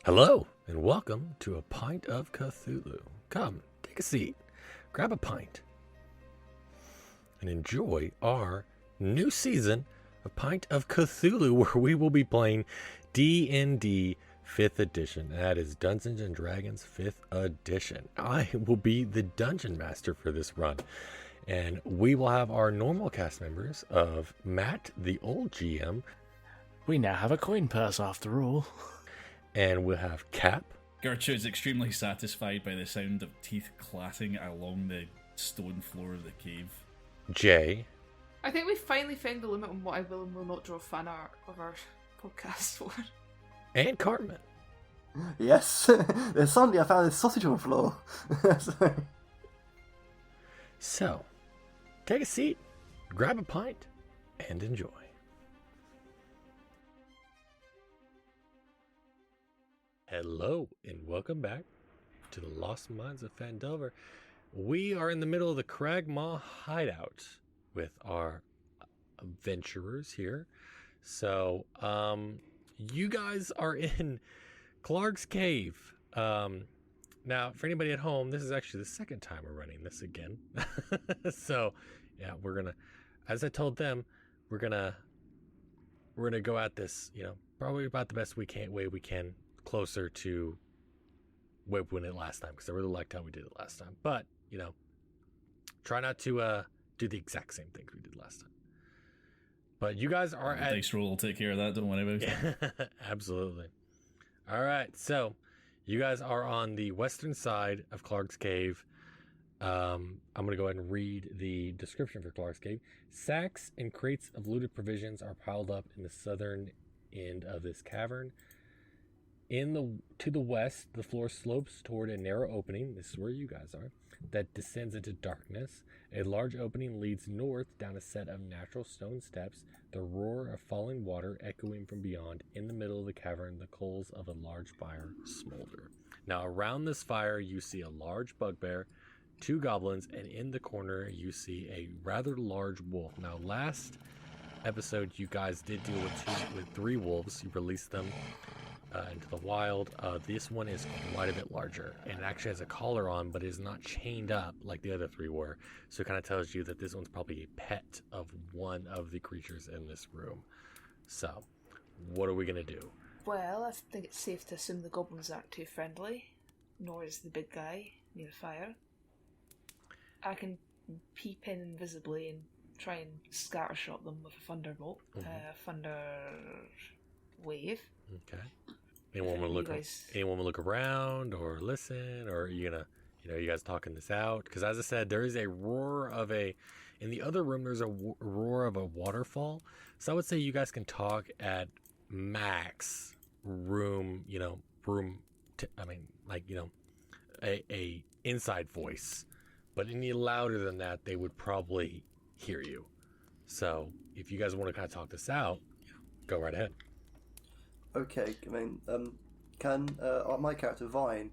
Hello, and welcome to A Pint of Cthulhu. Come, take a seat, grab a pint, and enjoy our new season of Pint of Cthulhu, where we will be playing D&D 5th edition. That is Dungeons & Dragons 5th edition. I will be the Dungeon Master for this run, and we will have our normal cast members of Matt, the old GM. We now have a coin purse after all. And we'll have Cap. Gertrude's extremely satisfied by the sound of teeth clattering along the stone floor of the cave. Jay. I think we finally found the limit on what I will and will not draw fan art of our podcast for. And Cartman. Yes, there's somebody I found this sausage on the floor. So, take a seat, grab a pint, and enjoy. Hello, and welcome back to the Lost Mines of Phandelver. We are in the middle of the Cragmaw hideout with our adventurers here. So, you guys are in Clark's Cave. Now, for anybody at home, this is actually the second time we're running this again. So, yeah, we're gonna, as I told them, we're gonna go at this, probably about the best way we can, closer to where we went it last time, because I really liked how we did it last time. But, try not to do the exact same things we did last time. But you guys are The dice roll will take care of that, don't worry about it. Absolutely. All right, so you guys are on the western side of Clark's Cave. I'm going to go ahead and read the description for Clark's Cave. Sacks and crates of looted provisions are piled up in the southern end of this cavern. To the west, the floor slopes toward a narrow opening. This is where you guys are. That descends into darkness. A large opening leads north down a set of natural stone steps. The roar of falling water echoing from beyond. In the middle of the cavern, the coals of a large fire smolder. Now, around this fire, you see a large bugbear, 2 goblins, and in the corner, you see a rather large wolf. Now, last episode, you guys did deal with 3 wolves. You released them into the wild. This one is quite a bit larger, and it actually has a collar on, but is not chained up like the other 3 were. So it kind of tells you that this one's probably a pet of one of the creatures in this room. So, what are we gonna do? Well, I think it's safe to assume the goblins aren't too friendly, nor is the big guy near the fire. I can peep in invisibly and try and scattershot them with a thunderbolt. Thunder wave. Okay. Anyone want to look around or listen, or are you gonna, you guys talking this out? Because as I said, there is a roar of in the other room, there's a roar of a waterfall. So I would say you guys can talk at max room, a inside voice. But any louder than that, they would probably hear you. So if you guys want to kind of talk this out, go right ahead. Okay, can my character Vine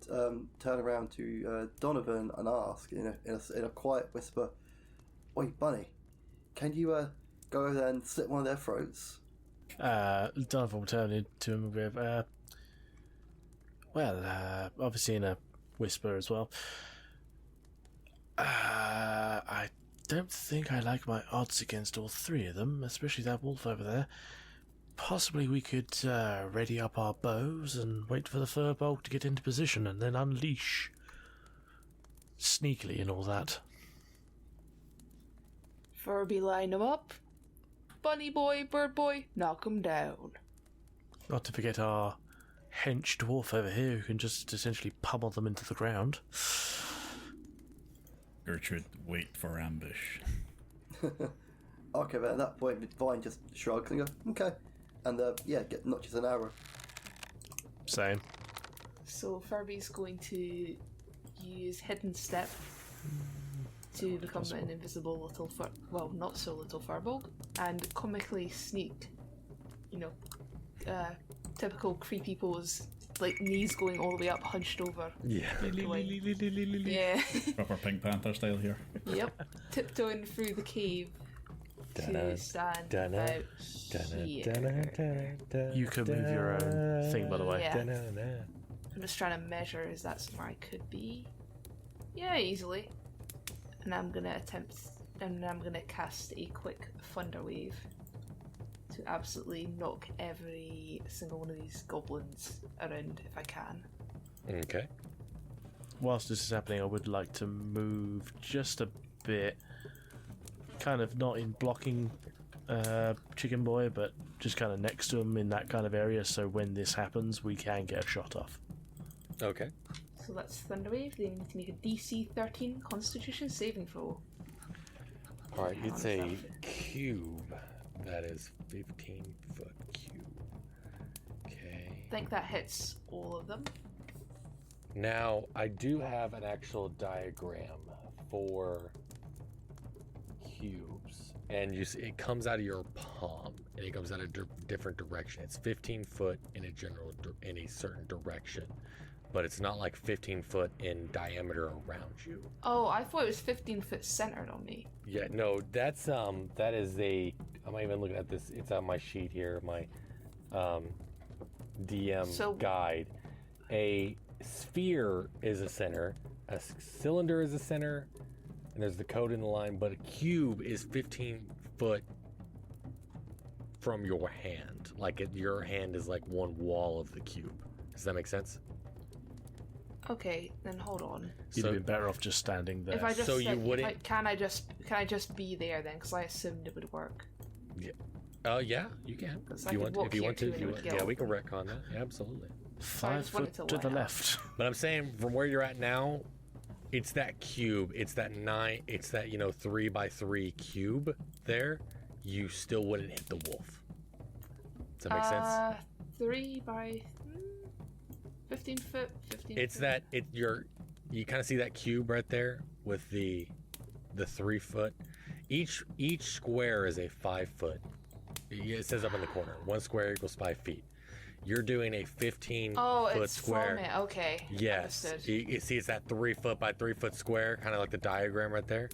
turn around to Donovan and ask in a quiet whisper, "Oi, Bunny, can you go over there and slit one of their throats?" Donovan will turn to him with, obviously in a whisper as well. I don't think I like my odds against all 3 of them, especially that wolf over there. Possibly we could ready up our bows and wait for the firbolg to get into position and then unleash sneakily and all that. Furby, line them up. Bunny boy, bird boy, knock 'em down. Not to forget our hench dwarf over here who can just essentially pummel them into the ground. Gertrude, wait for ambush. Okay, but at that point, Vine just shrugs and goes, "Okay," and get notches an arrow. Same. So Furby's going to use Hidden Step to become an invisible little not so little firbolg, and comically sneak. Typical creepy pose, like knees going all the way up, hunched over. Yeah. Yeah. Proper Pink Panther style here. Yep. Tiptoeing through the cave to stand about here. You can move your own thing, by the way. Yeah. I'm just trying to measure, is that somewhere I could be? Yeah, easily. And I'm gonna cast a quick Thunder Wave to absolutely knock every single one of these goblins around if I can. Okay. Whilst this is happening, I would like to move just a bit, kind of not in blocking Chicken Boy, but just kind of next to him in that kind of area, so when this happens, we can get a shot off. Okay. So that's Thunderwave. They need to make a DC 13 Constitution saving throw. Alright, it's a cube. That is 15-foot cube. Okay. I think that hits all of them. Now, I do have an actual diagram for cubes. And you see, it comes out of your palm, and it comes out a different direction. It's 15 foot in a certain direction, but it's not like 15 foot in diameter around you. Oh, I thought it was 15 foot centered on me. Yeah, no, that is I'm not even looking at this. It's on my sheet here, my DM guide. A sphere is a center, a cylinder is a center, and there's the code in the line, but a cube is 15 foot from your hand. Like your hand is like one wall of the cube. Does that make sense? Okay, then hold on. You'd have been better off just standing there. If I just So you wouldn't- can I just be there then? Because I assumed it would work. Yeah, you can. Because If I you could want, walk if you here want too to, and it would yeah, kill. we can retcon that. Yeah, absolutely. So I 5 just want it foot to to the line up. left. But I'm saying from where you're at now, it's that cube. It's that 3 by 3 cube there. You still wouldn't hit the wolf. Does that make sense? 3 by 15 foot. 15. It's foot. that you kind of see that cube right there with the 3 foot. Each square is a 5 foot. It says up in the corner, 1 square equals 5 feet. You're doing a 15 foot it's square. from it. Okay. Yes. Understood. You see, it's that 3 foot by 3 foot square, kind of like the diagram right there.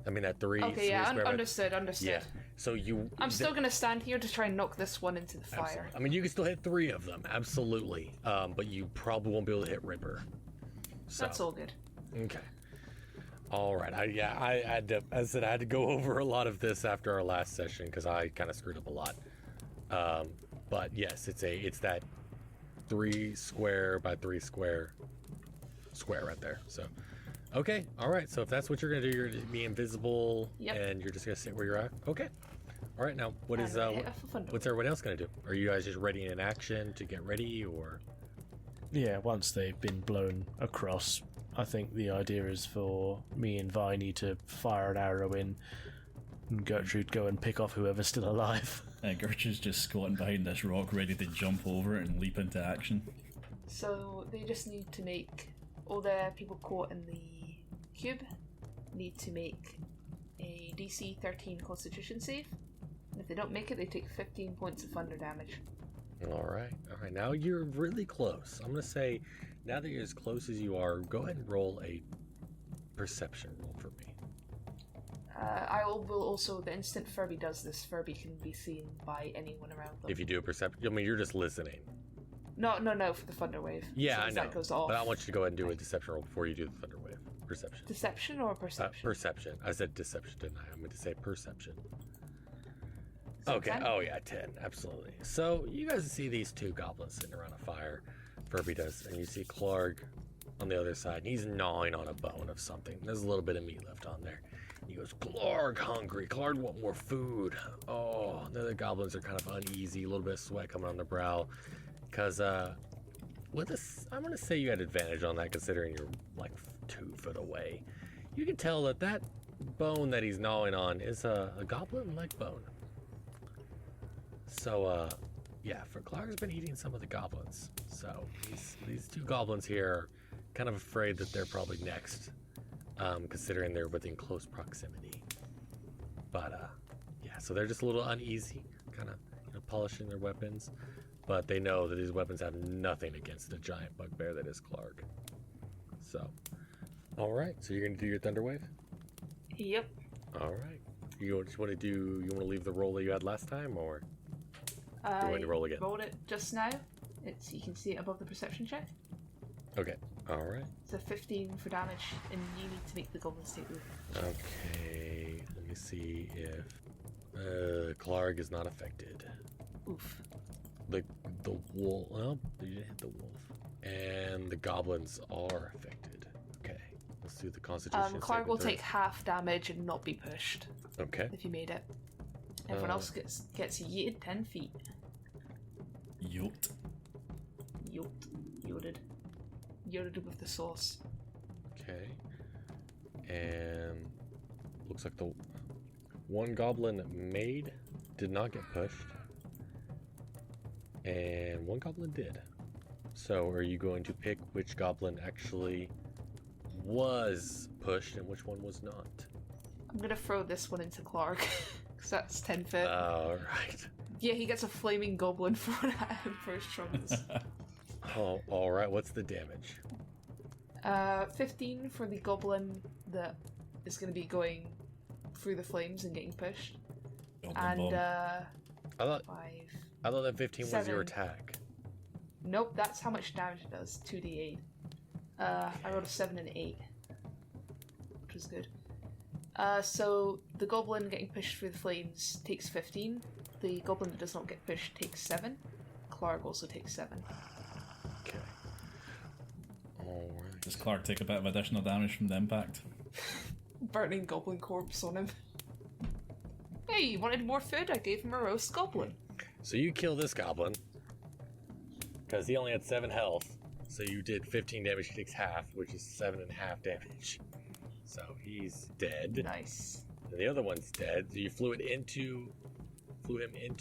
I mean, that three. Okay, yeah, square. understood. Yeah. So I'm still gonna stand here to try and knock this one into the fire. Absolutely. I mean, you can still hit 3 of them, absolutely. But you probably won't be able to hit Ripper. So. That's all good. Okay. All right. I had to. As I said, I had to go over a lot of this after our last session because I kind of screwed up a lot. But yes, it's that 3 square by 3 square right there. So. Okay, all right. So if that's what you're gonna do, you're gonna be invisible, Yep. and you're just gonna sit where you're at. Okay. All right. Now, what's What's everyone else gonna do? Are you guys just ready in action to get ready, or? Yeah, once they've been blown across, I think the idea is for me and Viney to fire an arrow in, and Gertrude go and pick off whoever's still alive. Gertrude's just squatting behind this rock, ready to jump over it and leap into action. So they just need to make all the people caught in the cube need to make a DC 13 Constitution save, and if they don't make it, they take 15 points of thunder damage. All right. Now you're really close. I'm gonna say, now that you're as close as you are, go ahead and roll a perception roll for me. Will also, the instant Furby does this, Furby can be seen by anyone around them. If you do a perception, I mean, you're just listening. No, for the thunder wave. Yeah, as soon I as know. That goes off. But I want you to go ahead and do a deception roll before you do the thunder wave. Perception. Deception or perception? Perception. I said deception, didn't I? I meant to say perception. So Okay. 10? Oh yeah, 10. Absolutely. So you guys see these 2 goblins sitting around a fire. Furby does, and you see Clark on the other side, and he's gnawing on a bone of something. There's a little bit of meat left on there. He goes, Clark, hungry. Clark want more food. Oh, the other goblins are kind of uneasy, a little bit of sweat coming on their brow. Because, with this, I'm going to say you had advantage on that considering you're like 2 foot away. You can tell that bone that he's gnawing on is a goblin leg bone. So, yeah, for Clark's been eating some of the goblins. So these 2 goblins here are kind of afraid that they're probably next. Considering they're within close proximity. But, yeah, so they're just a little uneasy, kind of polishing their weapons. But they know that these weapons have nothing against the giant bugbear that is Clark. So, all right, so you're going to do your Thunder Wave? Yep. All right. You just want to do? You want to leave the roll that you had last time, or you want to roll again? Rolled it just now. You can see it above the perception check. Okay. All right. It's a 15 for damage, and you need to make the goblins take the. Okay. Let me see if Clark is not affected. Oof. The wolf. Well, you didn't hit the wolf, and the goblins are affected. Okay. Let's do the Constitution. Clark will saving take half damage and not be pushed throw. Okay. if you made it. Everyone else gets yeeted 10 feet. Yoked. Yielded with the sauce. Okay. And looks like the one goblin did not get pushed. And one goblin did. So are you going to pick which goblin actually was pushed and which one was not? I'm gonna throw this one into Clark, because that's 10 foot. Alright. Yeah, he gets a flaming goblin thrown at him for his troubles. Oh, alright. What's the damage? 15 for the goblin that is gonna be going through the flames and getting pushed. And I thought 5. I thought that 15 was your 7. attack. Nope, that's how much damage it does. 2d8. I rolled a 7 and 8, which was good. So the goblin getting pushed through the flames takes 15. The goblin that does not get pushed takes 7. Clark also takes 7. Okay. Alright. Does Clark take a bit of additional damage from the impact? Burning goblin corpse on him. Hey, you wanted more food? I gave him a roast goblin. So you kill this goblin because he only had 7 health. So you did 15 damage. He takes half, which is 7.5 damage. So he's dead. Nice. And the other one's dead. So you flew him into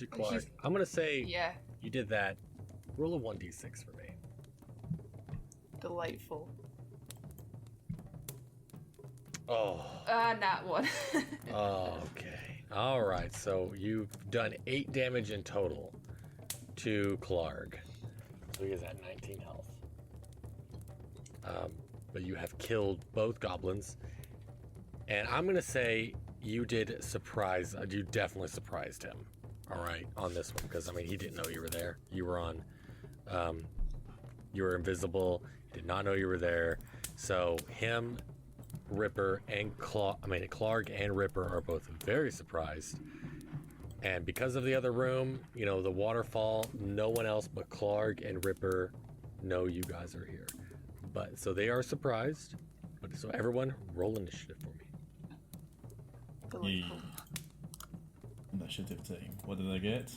Clark. I'm gonna say Yeah, you did that. Roll a 1d6 for me. delightful. Oh. Nat one. Oh, okay. All right. So you've done 8 damage in total to Clark. So he is at 19 health. But you have killed both goblins. And I'm going to say you did surprise. You definitely surprised him. All right. On this one. Because, I mean, he didn't know you were there. You were on. You were invisible. He did not know you were there. So him, Ripper, and Clark and Ripper are both very surprised. And because of the other room, you know, the waterfall, no one else but Clark and Ripper know you guys are here. But so they are surprised. But so everyone, roll initiative for me. Delightful. Initiative team. What did I get?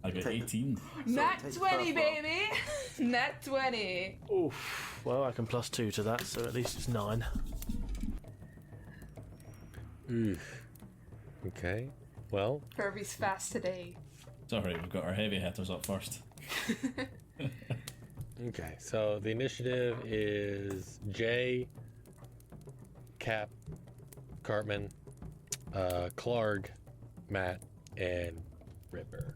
I got 18. Nat take the 20, first baby! Nat 20! Oof. Well, I can plus 2 to that, so at least it's 9. Oof. Okay. Well, Kirby's fast today. Sorry, we've got our heavy hitters up first. okay. So the initiative is Jay, Cap, Cartman, Clark, Matt, and Ripper.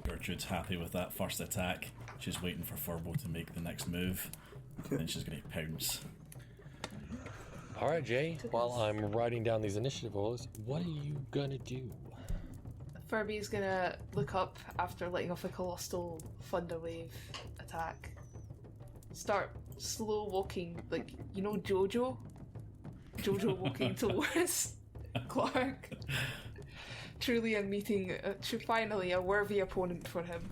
Gertrude's happy with that first attack. She's waiting for Furbo to make the next move. Then she's going to pounce. All right, Jay. While I'm writing down these initiative rolls, what are you gonna do? Furby's gonna look up after letting off a colossal thunder wave attack. Start slow walking, like, you know Jojo? Jojo walking towards Clark. Truly a meeting, finally a worthy opponent for him.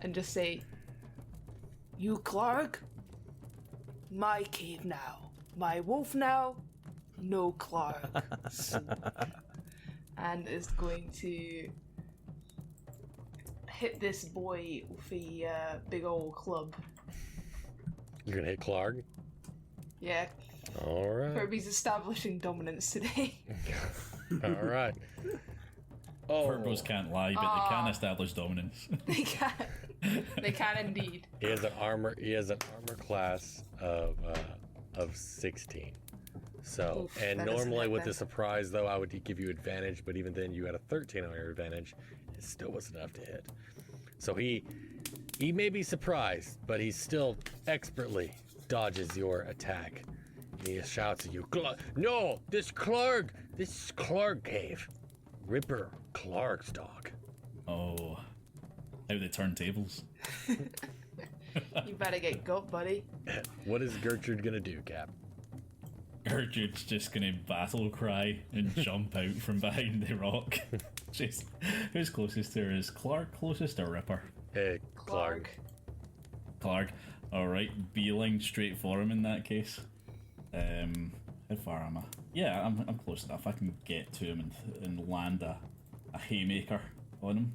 And just say, "You Clark? My cave now. My wolf now, no Clark." And is going to hit this boy with a big old club. You're gonna hit Clark? Yeah, All right. Kirby's establishing dominance today. All right. Oh, Furbos can't lie, but they can establish dominance. They can. They can indeed. he has an armor class of 16. So, Oof, and that doesn't normally hit with then. the surprise though, I would give you advantage, but even then you had a 13 on your advantage. It still wasn't enough to hit. So he may be surprised, but he still expertly dodges your attack. And he shouts at you, "No, this is Clark cave. Ripper, Clark's dog. Oh, how they turn tables. You better get got, buddy. What is Gertrude gonna do, Cap? Gertrude's just gonna battle cry and jump out from behind the rock. Who's closest to her? Is Clark closest or Ripper? Hey, Clark. Clark. Alright, beeline straight for him in that case. How far am I? Yeah, I'm close enough. I can get to him and land a haymaker on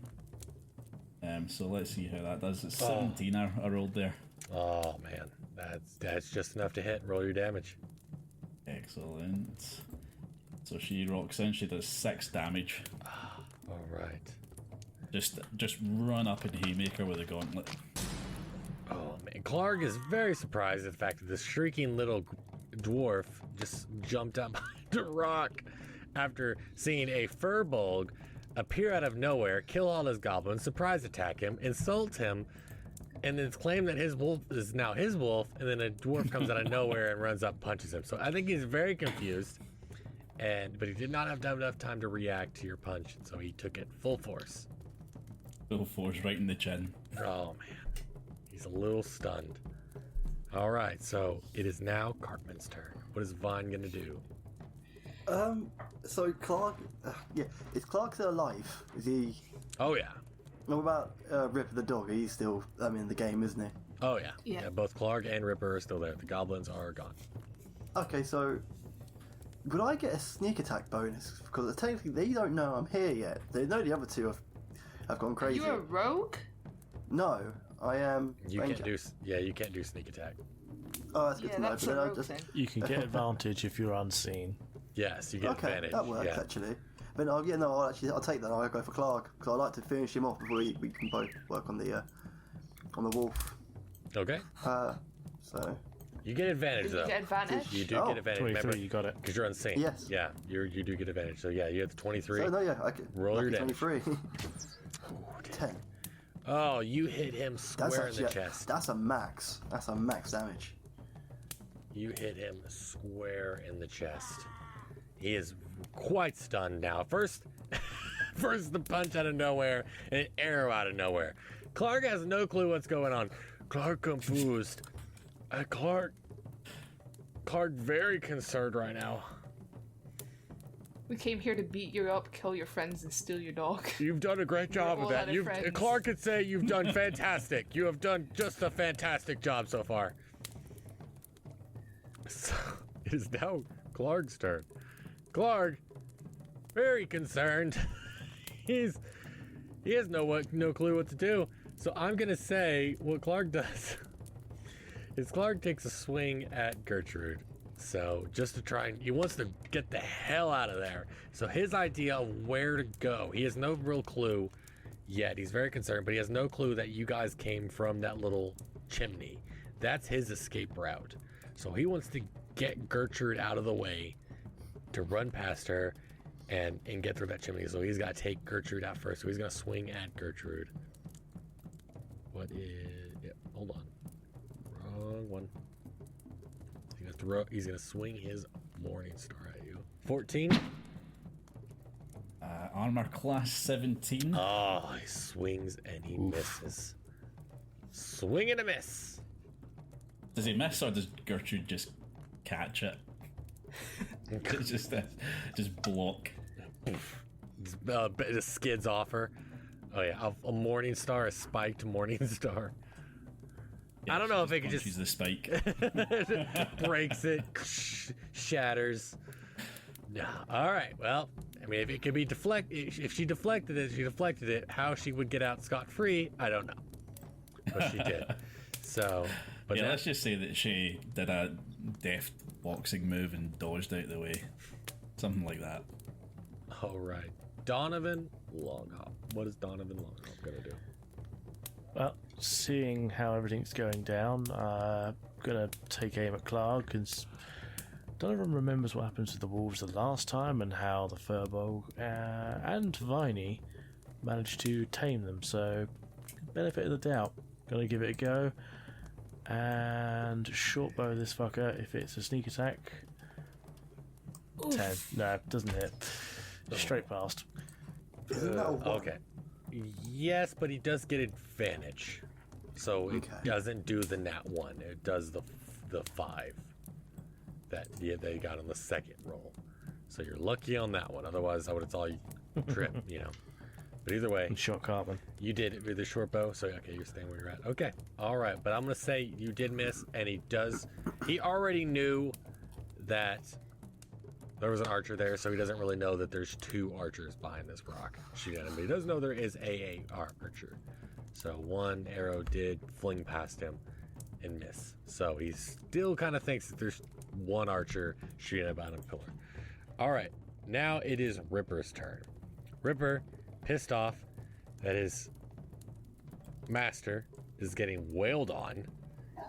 him. So let's see how that does. It's 17 I rolled there. Oh man, that's just enough to hit. Roll your damage. Excellent. So she rocks in. She does 6 damage. All right. Just run up and haymaker with a gauntlet. Oh man, Clark is very surprised at the fact that this shrieking little dwarf just jumped up behind a rock after seeing a furbolg appear out of nowhere, kill all his goblins, surprise attack him, insult him, and then claim that his wolf is now his wolf, and then a dwarf comes out of nowhere and runs up and punches him. So I think he's very confused, but he did not have enough time to react to your punch, so he took it full force. Full force right in the chin. Oh man, he's a little stunned. All right, so it is now Cartman's turn. What is Vine gonna do? So Clark, is Clark still alive? Is he? Oh yeah, What about Ripper the dog? He's still, in the game, isn't he? oh yeah, Yeah. Both Clark and Ripper are still there. The goblins are gone. Okay, so would I get a sneak attack bonus? Because technically they don't know I'm here yet. They know the other two have gone Are crazy. you a rogue? No, I am. You ranger. you can't do sneak attack. Oh, that's good Yeah, to know. that's But a then I rogue just thing. You can get advantage if you're unseen. Yes, you get okay, advantage. that works yeah. actually. But I'll take that. I'll go for Clark because I like to finish him off before we can both work on the wolf. Okay. So You get advantage Did you though. get advantage? Oh, You do get advantage. 23, Remember, you got it. because you're unseen. Yes. Yeah, you do get advantage. So yeah, you have the 23. so no, yeah, I can Roll your damage. 23. 10. Oh, you hit him That's square in the actually chest. that's a max. That's a max damage. You hit him square in the chest. He is quite stunned now. First the punch out of nowhere and an arrow out of nowhere. Clark has no clue what's going on. Clark confused. Clark very concerned right now. We came here to beat you up, kill your friends, and steal your dog. You've done a great job We're of all out that. of friends. Clark could say you've done fantastic. You have done just a fantastic job so far. So, it is now Clark's turn. Clark, very concerned. He has no clue what to do. So I'm gonna say what Clark does is Clark takes a swing at Gertrude. So just to try and he wants to get the hell out of there. So his idea of where to go, he has no real clue yet. He's very concerned, but he has no clue that you guys came from that little chimney. That's his escape route. So he wants to get Gertrude out of the way to run past her and get through that chimney. So he's got to take Gertrude out first. So he's going to swing at Gertrude. What is... Yep, hold on. Wrong one. He's going to swing his Morning Star at you. 14. Armor class 17. Oh, he swings and he misses. Swing and a miss. Does he miss or does Gertrude just catch it? just block. It skids off her. Oh yeah, a Morning Star, a spiked Morning Star. Yeah, I don't know if it could punches just the spike. breaks it, shatters. No. All right. Well, I mean, if it could be if she deflected it. How she would get out scot-free, I don't know. But she did. So, but yeah, now, let's just say that she did a deft boxing move and dodged out the way. Something like that. all right. Donovan Longhop. What is Donovan Longhop gonna do? Well, seeing how everything's going down, gonna take aim at Clark, because Donovan remembers what happened to the wolves the last time and how the Furbolg and Viney managed to tame them, so benefit of the doubt. Gonna give it a go, and short bow this fucker if it's a sneak attack. Oof. 10. No, doesn't hit. Straight past. Isn't that a 1? Okay. Yes, but he does get advantage. So it Okay. doesn't do the nat 1. It does the 5 that they got on the second roll. So you're lucky on that one. Otherwise, I would have thought you trip, But either way, And shot carbon. you did it with the short bow. So, okay, you're staying where you're at. Okay. All right. But I'm going to say you did miss, and he already knew that there was an archer there, so he doesn't really know that there's 2 archers behind this rock shooting at him. But he does know there is a archer. So one arrow did fling past him and miss. So he still kind of thinks that there's 1 archer shooting at a bottom pillar. All right, now it is Ripper's turn. Ripper, pissed off that his master is getting wailed on,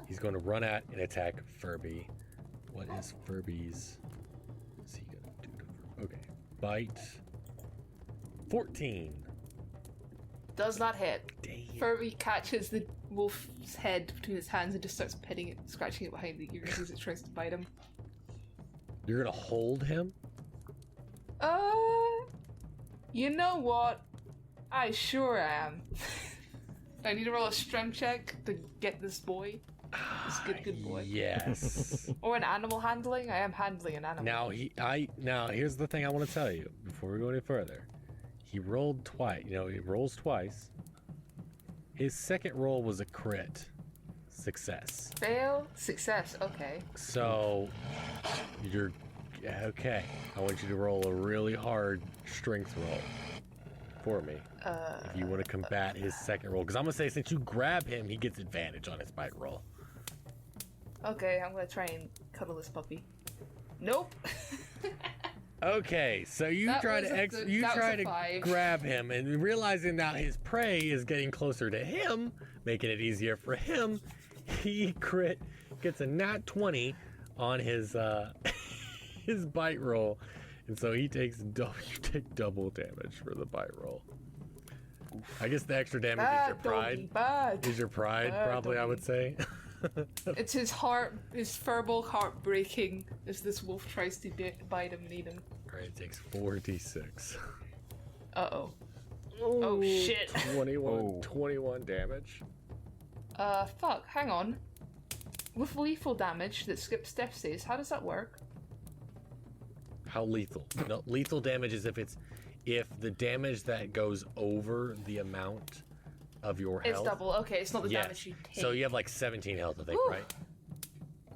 he's going to run at and attack Furby. What is Furby's? What's he going to do to Furby? Okay, bite. 14. Does not hit. Dang it. Furby catches the wolf's head between his hands and just starts petting it, scratching it behind the ears as it tries to bite him. You're going to hold him? You know what? I sure am. I need to roll a strength check to get this boy. This good boy. Yes. Or an animal handling. I am handling an animal. Now here's the thing I want to tell you before we go any further. He rolled twice. He rolls twice. His second roll was a crit success. Fail, success. Okay. So you're okay. I want you to roll a really hard strength roll for me. If you want to combat his second roll, because I'm gonna say since you grab him, he gets advantage on his bite roll. Okay, I'm gonna try and cuddle this puppy. Nope. Okay, so you That try was to a 5. grab him, and realizing now his prey is getting closer to him, making it easier for him, he gets a nat 20 on his his bite roll, and so he takes you take double damage for the bite roll. I guess the extra damage is your pride. Bad. Is your pride, Bad probably, I would say. It's his verbal heart breaking as this wolf tries to bite him and eat him. Alright, it takes 4d6. Uh-oh. Oh, shit. 21 damage. Fuck, hang on. With lethal damage that skips death saves, how does that work? How lethal? No, lethal damage is if the damage that goes over the amount of your health. It's double. Okay, it's not the damage you take. So you have like 17 health, I think, Whew. right?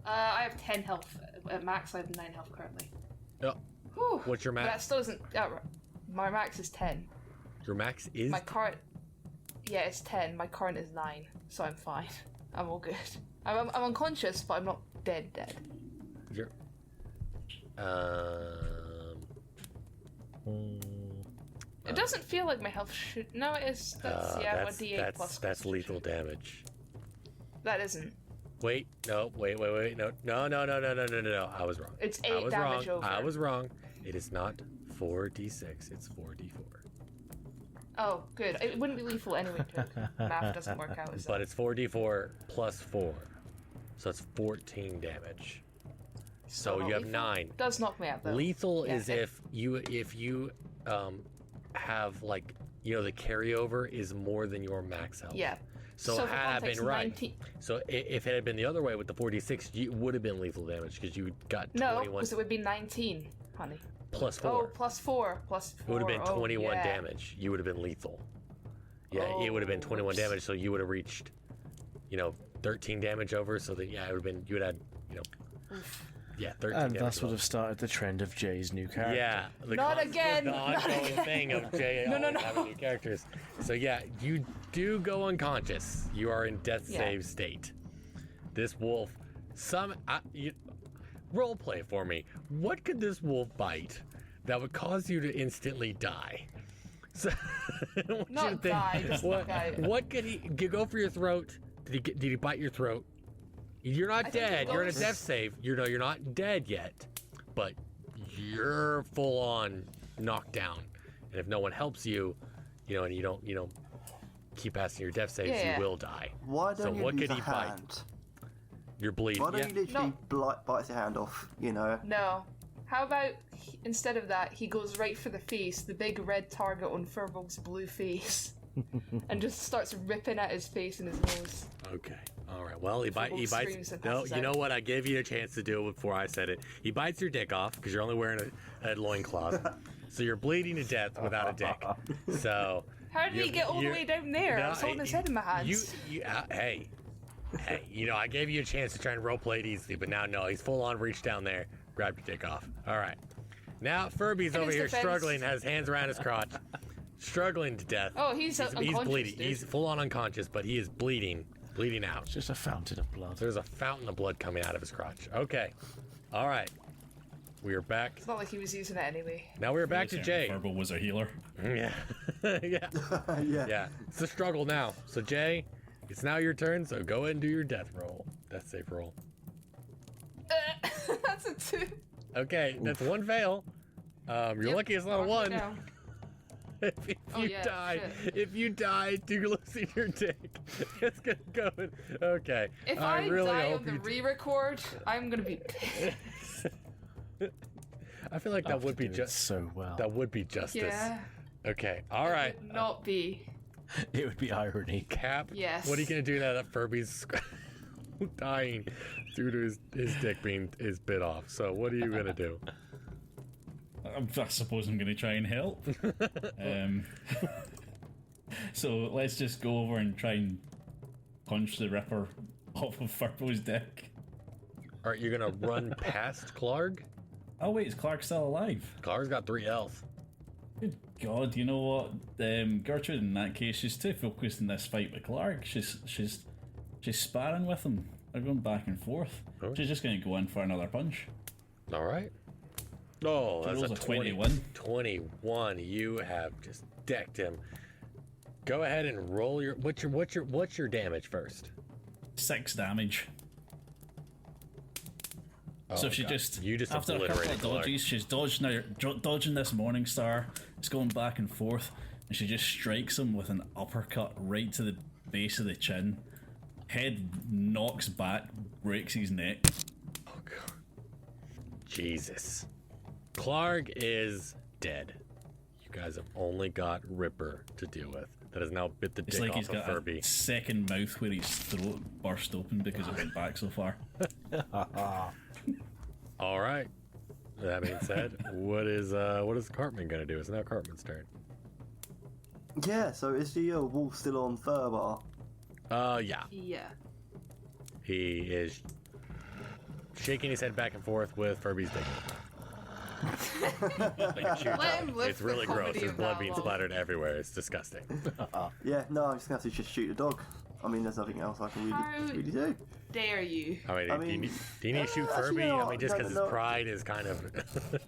I have 10 health. At max, I have 9 health currently. Oh, Whew. what's your That max? still isn't... my max is 10. Your max is? My current... Yeah, it's 10. My current is 9. So I'm fine. I'm all good. I'm unconscious, but I'm not dead. Your... It doesn't feel like my health should... No, it is. That's, a D8 plus. That's lethal damage. That isn't. Wait, no, wait, no, I was wrong. It's I 8 was damage wrong. over. I was wrong. It is not 4d6, it's 4d4. Oh, good. It wouldn't be lethal anyway. Math doesn't work out as But it's 4d4 plus 4. So it's 14 damage. So not you have lethal. 9. Does knock me out though. Lethal Yeah, is if you have like the carryover is more than your max health. Yeah. So for had I context, been right, 19... so if it had been the other way with the 46, it would have been lethal damage because you got No, 21 because it would be 19, honey. plus 4. Oh, plus 4. Plus 4. It would have been 21 yeah. damage. You would have been lethal. Yeah, it would have been 21 whoops. damage. So you would have reached, 13 damage over. So that it would have been you would have had, 13. And damage thus would over. have started the trend of Jay's new character. Yeah, Not again, The not ongoing again. thing of Jay No. having new characters. So yeah, you do go unconscious. You are in death save state. This wolf, role play for me. What could this wolf bite that would cause you to instantly die? So, I want you to Not think, die, just what, die. what could he go for your throat? Did he bite your throat? You're not I think dead. he You're in a goes- death save. You're not dead yet, but you're full on knocked down. And if no one helps you, and you don't keep passing your death saves, Yeah. you will die. Why So don't you what use could a he bite? hand? You're bleeding. Why don't you literally bite his hand off, No. How about Instead of that, he goes right for the face, the big red target on Furbolg's blue face, and just starts ripping at his face and his nose. Okay. All right. Well, he Screams bites. and No, passes you out. know what? I gave you a chance to do it before I said it. He bites your dick off because you're only wearing a loincloth. So you're bleeding to death without a dick. So. How did he get all the way down there? I was holding his head in my hands. Hey, you know, I gave you a chance to try and roleplay it easily, but now no, he's full on reached down there, grabbed your dick off. All right. Now Furby's In over his here defense- struggling, has hands around his crotch, struggling to death. Oh, he's unconscious, bleeding. dude. He's full on unconscious, but he is bleeding out. It's just a fountain of blood. There's a fountain of blood coming out of his crotch. Okay. All right. We are back. It's not like he was using it anyway. Now we're back to Jay. Furball was a healer. Yeah. Yeah. Yeah. It's a struggle now. So Jay, it's now your turn, so go ahead and do your death roll. Death save roll. That's a 2. Okay, that's one fail. You're Yep, lucky it's not a mark it 1. down. If Oh, you yeah, die, shit. if you die to losing your dick, it's gonna go in. Okay. If I I really die hope on the you re-record, I'm gonna be pissed. I feel like that would be Doing just so well. that would be justice. Yeah. Okay. All right. Would not be. It would be irony. Cap. Yes. What are you gonna do now that Furby's dying due to his dick being bit off? So what are you gonna do? I suppose I'm going to try and help. So let's just go over and try and punch the Ripper off of Furball's dick. All right, you're gonna run past Clark. Oh wait, is Clark still alive? Clark's got 3 health. Good God, you know what? Gertrude, in that case, she's too focused in this fight with Clark. She's sparring with him. They're going back and forth. Oh. She's just going to go in for another punch. All right. Oh, that's rolls a a 21. 21. You have just decked him. Go ahead and roll your what's your damage first? 6 damage. So Oh, she God. just You just after a couple obliterated of Clark. dodges, she's dodging this Morning Star. It's going back and forth, and she just strikes him with an uppercut right to the base of the chin. Head knocks back, breaks his neck. Oh God. Jesus. Clark is dead. You guys have only got Ripper to deal with. That has now bit the It's dick like he's off of got Furby. a second mouth where his throat burst open because it went back so far. All right. That being said, what is Cartman gonna do? It's now Cartman's turn. Yeah, so is the wolf still on Furbar? Yeah. Yeah. He is shaking his head back and forth with Furby's dick. Like a shoe Let dog. him live It's the really gross. comedy There's of blood that being one. splattered everywhere. It's disgusting. Yeah, no, I'm just gonna have to just shoot the dog. I mean, there's nothing else I can How- really do. Dare you? I mean, do you need to shoot actually, Furby? no, I mean, just no, because no. his pride is kind of.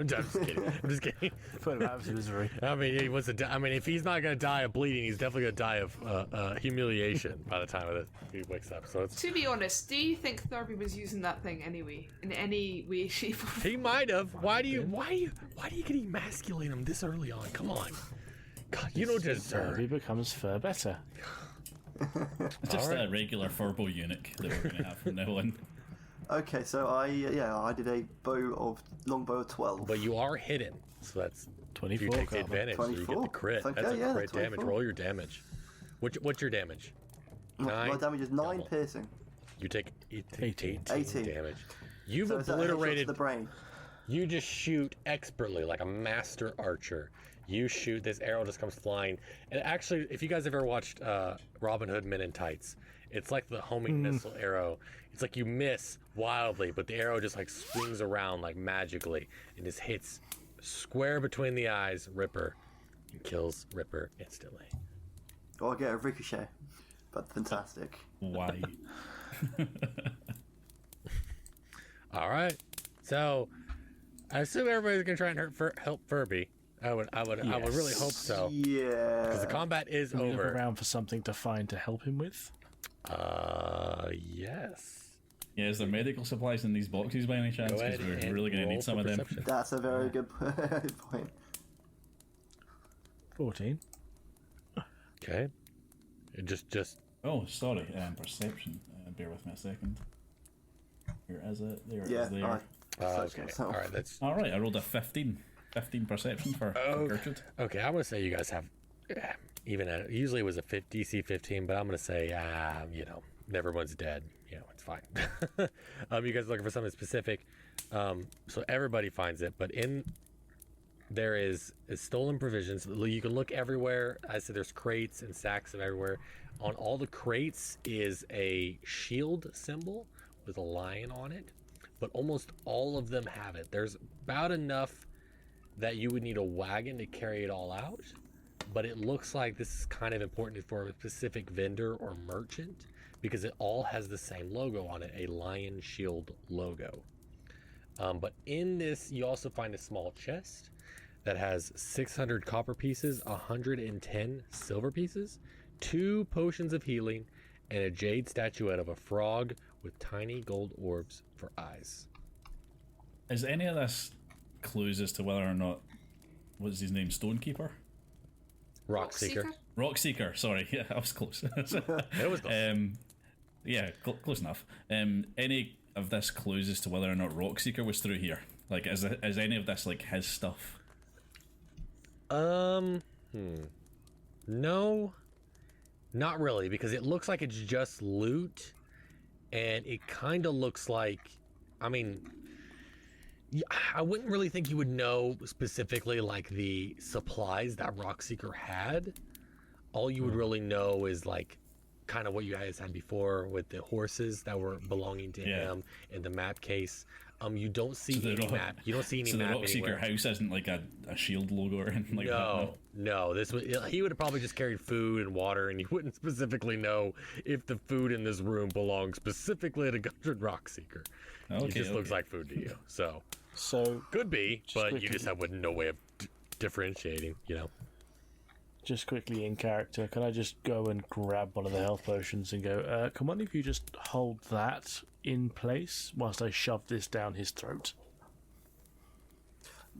I'm just kidding. I'm just kidding. Put him out of his misery. I mean, he wants to. I mean, if he's not gonna die of bleeding, he's definitely gonna die of humiliation by the time of he wakes up. So it's. To be honest, do you think Thurby was using that thing anyway, in any way, shape, or form? He might have. Why do you get emasculate him this early on? Come on. God, you don't deserve. Furby becomes fur better. It's just Alright. a regular Furball eunuch that we're going to have from now on. Okay, so I did a longbow of 12. But you are hidden, so that's 24 you take the Cartman. advantage. So you get the 24. crit. Okay, That's a yeah, crit damage. 24. Roll your damage. What's your damage? My 9? damage is 9 Double. piercing. You take 18 18. damage. You've So is that a headshot obliterated. to the brain. You just shoot expertly, like a master archer. You shoot, this arrow just comes flying. And actually, if you guys have ever watched Robin Hood Men in Tights, it's like the homing missile arrow. It's like you miss wildly, but the arrow just like swings around like magically and just hits square between the eyes, Ripper, and kills Ripper instantly. Or I get a ricochet. But fantastic. Why? All right. So I assume everybody's gonna try and help Furby. I would really hope so. Yeah. Because the combat is Can we look over. around for something to find to help him with? Yes. Yeah, is there medical supplies in these boxes by any chance? Go Because ahead we're and really going to roll need some for of them. perception. That's a very good point. 14. Okay. Just Oh, sorry, perception. Bear with me a second. Where is it? There it Yeah, is there. I searched okay. myself. All right. That's Alright, I rolled a 15. 15 perception for Gertrude. Okay, I'm gonna say you guys have even at usually it was a DC 15, but I'm gonna say everyone's dead. It's fine. You guys are looking for something specific, so everybody finds it. But there is stolen provisions. You can look everywhere. I said there's crates and sacks of everywhere. On all the crates is a shield symbol with a lion on it, but almost all of them have it. There's about enough that you would need a wagon to carry it all out, but it looks like this is kind of important for a specific vendor or merchant because it all has the same logo on it, a lion shield logo. But in this, you also find a small chest that has 600 copper pieces, 110 silver pieces, 2 potions of healing, and a jade statuette of a frog with tiny gold orbs for eyes. Is any of this clues as to whether or not, what's his name, Stonekeeper? Rockseeker. Rockseeker, sorry. Yeah, I was close. It was close. Yeah, close enough. Any of this clues as to whether or not Rockseeker was through here? Like, is any of this like his stuff? No, not really, because it looks like it's just loot, and it kind of looks like, I wouldn't really think you would know specifically like the supplies that Rockseeker had. All you would really know is like kind of what you guys had before with the horses that were belonging to him in the map case. You don't see any map. You don't see any map anywhere. So the Rockseeker house isn't like a shield logo or anything like that? No. He would have probably just carried food and water, and you wouldn't specifically know if the food in this room belongs specifically to Gundred Rockseeker. It just looks like food to you. So could be, but quickly, you just have no way of differentiating, Just quickly in character, can I just go and grab one of the health potions and go, can one of you just hold that in place whilst I shove this down his throat?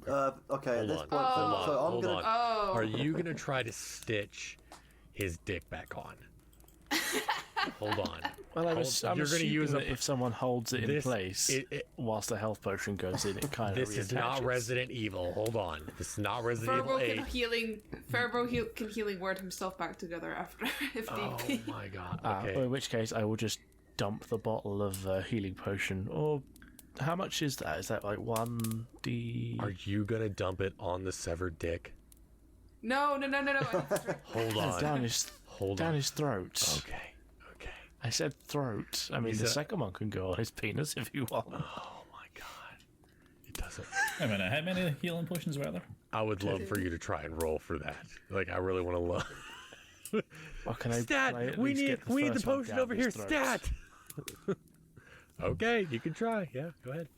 Okay, at this point, hold on. Are you going to try to stitch his dick back on? Hold on. Well, I'm assuming that if someone holds it in place whilst the health potion goes in, it kind of reattaches. This is not Resident Evil. Hold on. This is not Resident Evil 8. Furbo can healing word himself back together after, if need be. Oh my god. Okay. In which case, I will just dump the bottle of healing potion. Or how much is that? Is that like 1d? Are you going to dump it on the severed dick? No. Hold on. Down his throat. Okay. I said throat. I mean, the second one can go on his penis if you want. Oh my god. It doesn't. I mean, how many healing potions were there? I would love for you to try and roll for that. Like, I really want to love. Well, can Stat! We need the potion over here. Stat! Okay, you can try. Yeah, go ahead.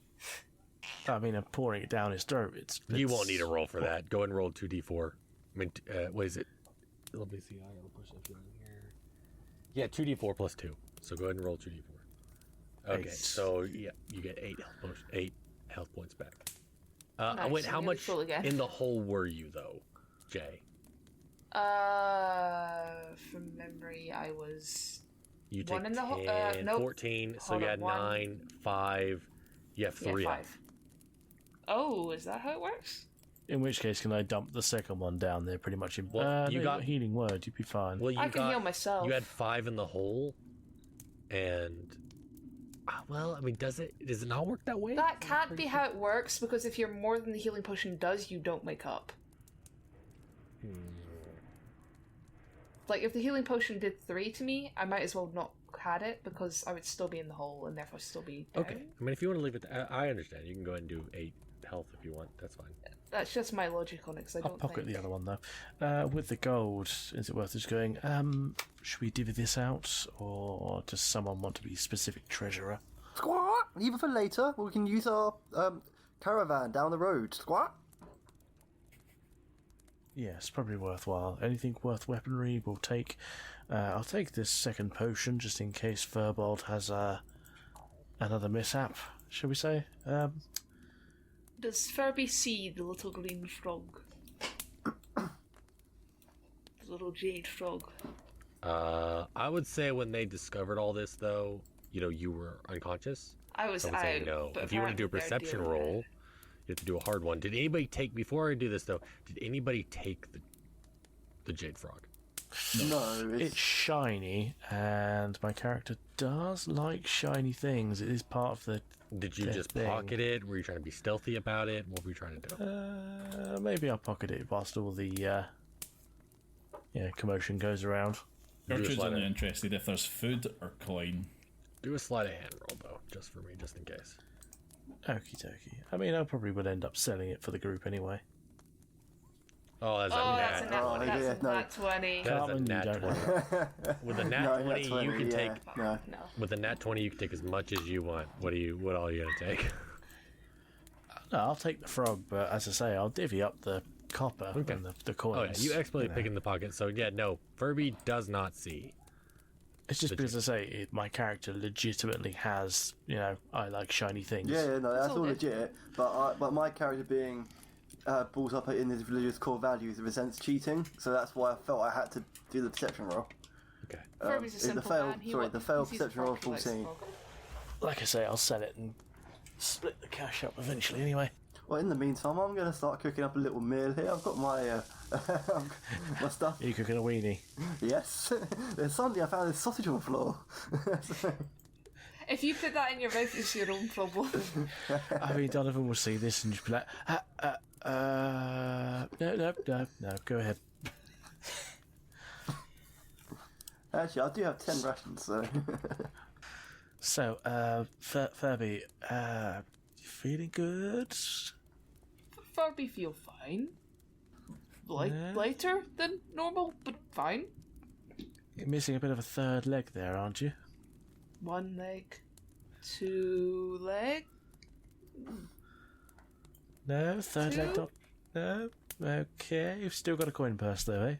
I mean, I'm pouring it down his throat. You won't need a roll for that. Go ahead and roll 2d4. I mean, what is it? Let me see. I gotta push it here. Yeah, 2d4 plus 2. So go ahead and roll 2d4. Okay, so yeah, you get 8 health points back. Nice. Wait, how much in the hole were you though, Jay? From memory, I was. You take 1 in the hole. 14. So you had 9, 5. You have 3. Yeah, 5. Oh, is that how it works? In which case, can I dump the second one down there pretty much? You got healing word, you'd be fine. Well, I can heal myself. You had 5 in the hole, and well, I mean, does it not work that way? That can't be how it works, because if you're more than the healing potion does, you don't make up. Like, if the healing potion did 3 to me, I might as well not had it, because I would still be in the hole, and therefore still be down. Okay, I mean, if you want to leave it, I understand. You can go ahead and do 8 health if you want. That's fine. That's just my logic on it, because I don't I'll pocket the other one, though. With the gold, is it worth just going, should we divvy this out, or does someone want to be specific treasurer? Squat! Leave it for later. We can use our caravan down the road. Squat! Yes, probably worthwhile. Anything worth weaponry we'll take. I'll take this second potion, just in case Furbold has another mishap, shall we say. Does Furby see the little green frog? The little jade frog. I would say when they discovered all this, though, you were unconscious. I was out. No. If you want to do a perception roll, You have to do a hard one. Did anybody take, before I do this though, did anybody take the Jade Frog? No, It's shiny, and my character does like shiny things. It is part of the... Did you just thing. pocket it? Were you trying to be stealthy about it? What were you trying to do? Maybe I'll pocket it whilst all the commotion goes around. Do a Gertrude's sleight only of- interested if there's food or coin. Do a sleight of hand roll though, just for me, just in case. Okie dokie. I mean, I probably would end up selling it for the group anyway. Oh, that's Oh, a that's a nat. nat, Oh, that's yeah, a no. nat 20. That is a Cartman, you nat don't 20. have With a nat No, 20, nat 20, you can yeah. take. No. No. With a nat 20, you can take as much as you want. What all are you gonna take? No, I'll take the frog, but as I say, I'll divvy up the copper Okay. and the coins. Oh yeah, you exploit know. pick in the pocket. So yeah, no, Furby does not see. It's just the because I say my character legitimately has, I like shiny things. Yeah, no, that's all all good. legit. But my character being brought up in his religious core values resents cheating, so that's why I felt I had to do the perception roll. Okay. Furby's a the simple failed, man. He sorry, wa- the failed he sees a perception roll frog, he likes 14. the frog. Like I say, I'll sell it and split the cash up eventually anyway. Well, in the meantime, I'm going to start cooking up a little meal here. I've got my my stuff. Are you cooking a weenie? Yes. There's Sunday I found this sausage on the floor. If you put that in your mouth, it's your own problem. I mean, Donovan will see this and just be like, no, go ahead. Actually, I do have 10 rations, so... So, Furby, you feeling good? Furby feel fine. Yeah. Lighter than normal, but fine. You're missing a bit of a third leg there, aren't you? 1 leg, 2 leg. No, third leg Two? not. No. Okay, you've still got a coin purse though,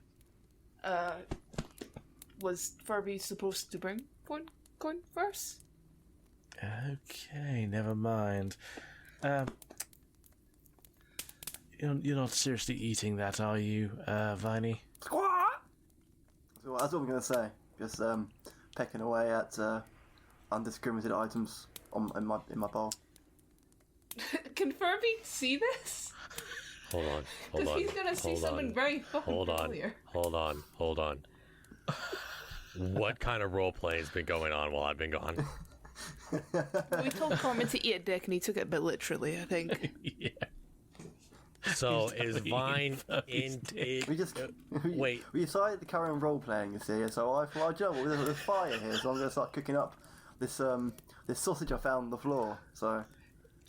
eh? Was Furby supposed to bring coin first? Okay, never mind. You're not seriously eating that, are you, Viney? Squawk! So that's what I'm going to say. Just pecking away at undiscriminated items in my bowl. Can Furby see this? Hold on. Because he's gonna see something very fucking Hold on. familiar. Hold on. What kind of role playing's been going on while I've been gone? We told Corman to eat a dick and he took it a bit literally, I think. Yeah. So is Vine in? We just Wait. We decided to carry on role playing, you see. So I thought, you know what, there's fire here, so I'm going to start cooking up this this sausage I found on the floor. So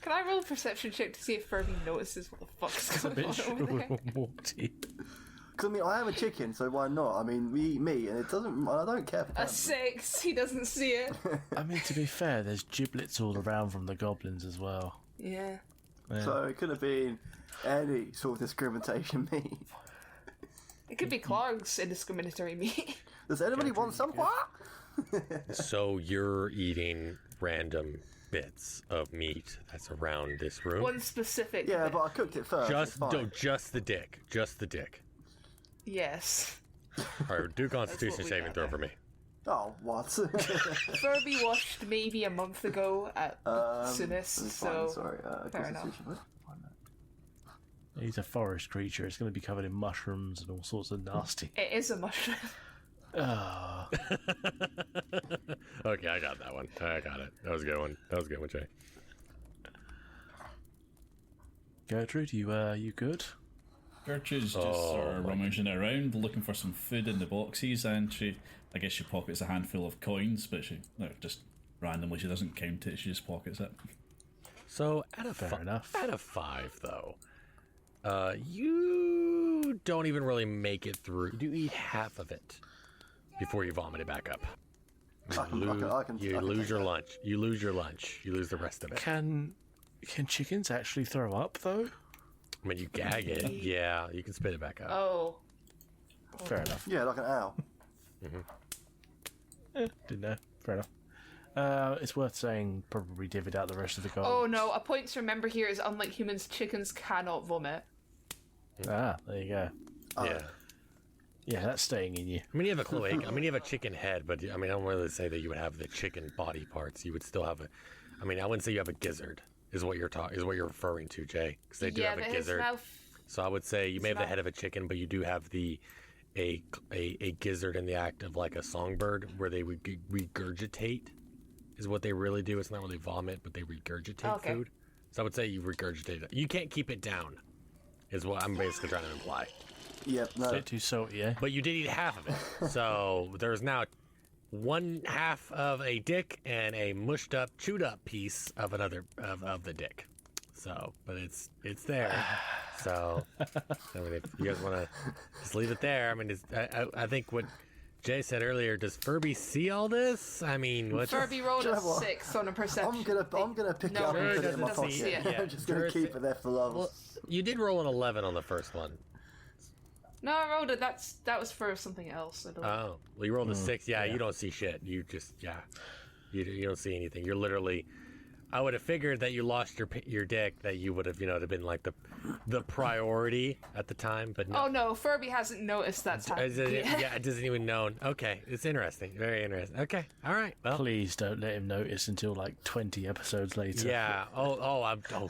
Can I roll a perception check to see if Furby notices what the fuck's A going bit on short over there? and Morty. because I mean I have a chicken, so why not? I mean we eat meat, and it doesn't. I don't care for A that. 6, he doesn't see it. I mean, to be fair, there's giblets all around from the goblins as well. Yeah. Yeah. So it could have been any sort of discrimination meat. It could be Clark's indiscriminatory meat. Does anybody want some? What? So you're eating random bits of meat that's around this room? One specific Yeah, bit. but I cooked it first. it's fine. Just the dick. Just the dick. Yes. All right, do Constitution we saving got throw there. for me. Oh, what? Furby washed maybe a month ago at Sunis, it's fine, so sorry. fair enough. Constitution. He's a forest creature. It's going to be covered in mushrooms and all sorts of nasty. it is a mushroom. Ah, Okay, I got that one. I got it. That was a good one. Jay. Gertrude, you good? Gertrude's just sort of rummaging around, looking for some food in the boxes, and I guess she pockets a handful of coins, but just randomly, she doesn't count it, she just pockets it. So Fair enough. Out of 5, though, you don't even really make it through. You eat half of it before you vomit it back up. I can lose take your that. lunch. You lose your lunch. You lose the rest of it. Can chickens actually throw up though? I mean, you gag it. Yeah, you can spit it back out. Oh. Fair enough. Yeah, like an owl. Didn't know. Fair enough. It's worth saying probably divvied out the rest of the gold. Oh no, a point to remember here is unlike humans, chickens cannot vomit. Ah, there you go. Yeah. Yeah, that's staying in you. I mean, you have a cloaca. I mean, you have a chicken head, but I mean, I don't really say that you would have the chicken body parts. You would still have I mean, I wouldn't say you have a gizzard. is what you're referring to, Jay, because they do have a but his gizzard. mouth. So I would say you may have the mouth- head of a chicken, but you do have a gizzard in the act of like a songbird, where they would regurgitate, is what they really do. It's not really vomit, but they regurgitate food. So I would say you regurgitate it. You can't keep it down, is what I'm basically trying to imply. Yep, no. Bit too salty, eh? But you did eat half of it, so there's now one half of a dick and a mushed up, chewed up piece of another of the dick. So, but it's there. So, I mean, if you guys want to just leave it there, I mean, I think what Jay said earlier. Does Furby see all this? I mean, what's Furby rolled Do you a know what? 6 on a perception. I'm gonna pick No, it up and Furby put it in my doesn't pocket. see it. Yeah. I'm just gonna keep it there for love. Well, you did roll an 11 on the first one. No, I rolled it. That was for something else. I don't. Oh, well, you rolled a 6. Yeah, you don't see shit. You just, you don't see anything. You're literally. I would have figured that you lost your dick, that you would have, it'd have been like the priority at the time, but no. Oh no, Furby hasn't noticed that's happened. Yeah, it doesn't even know. Okay, it's interesting. Very interesting. Okay, all right. Well, Please don't let him notice until like 20 episodes later. yeah.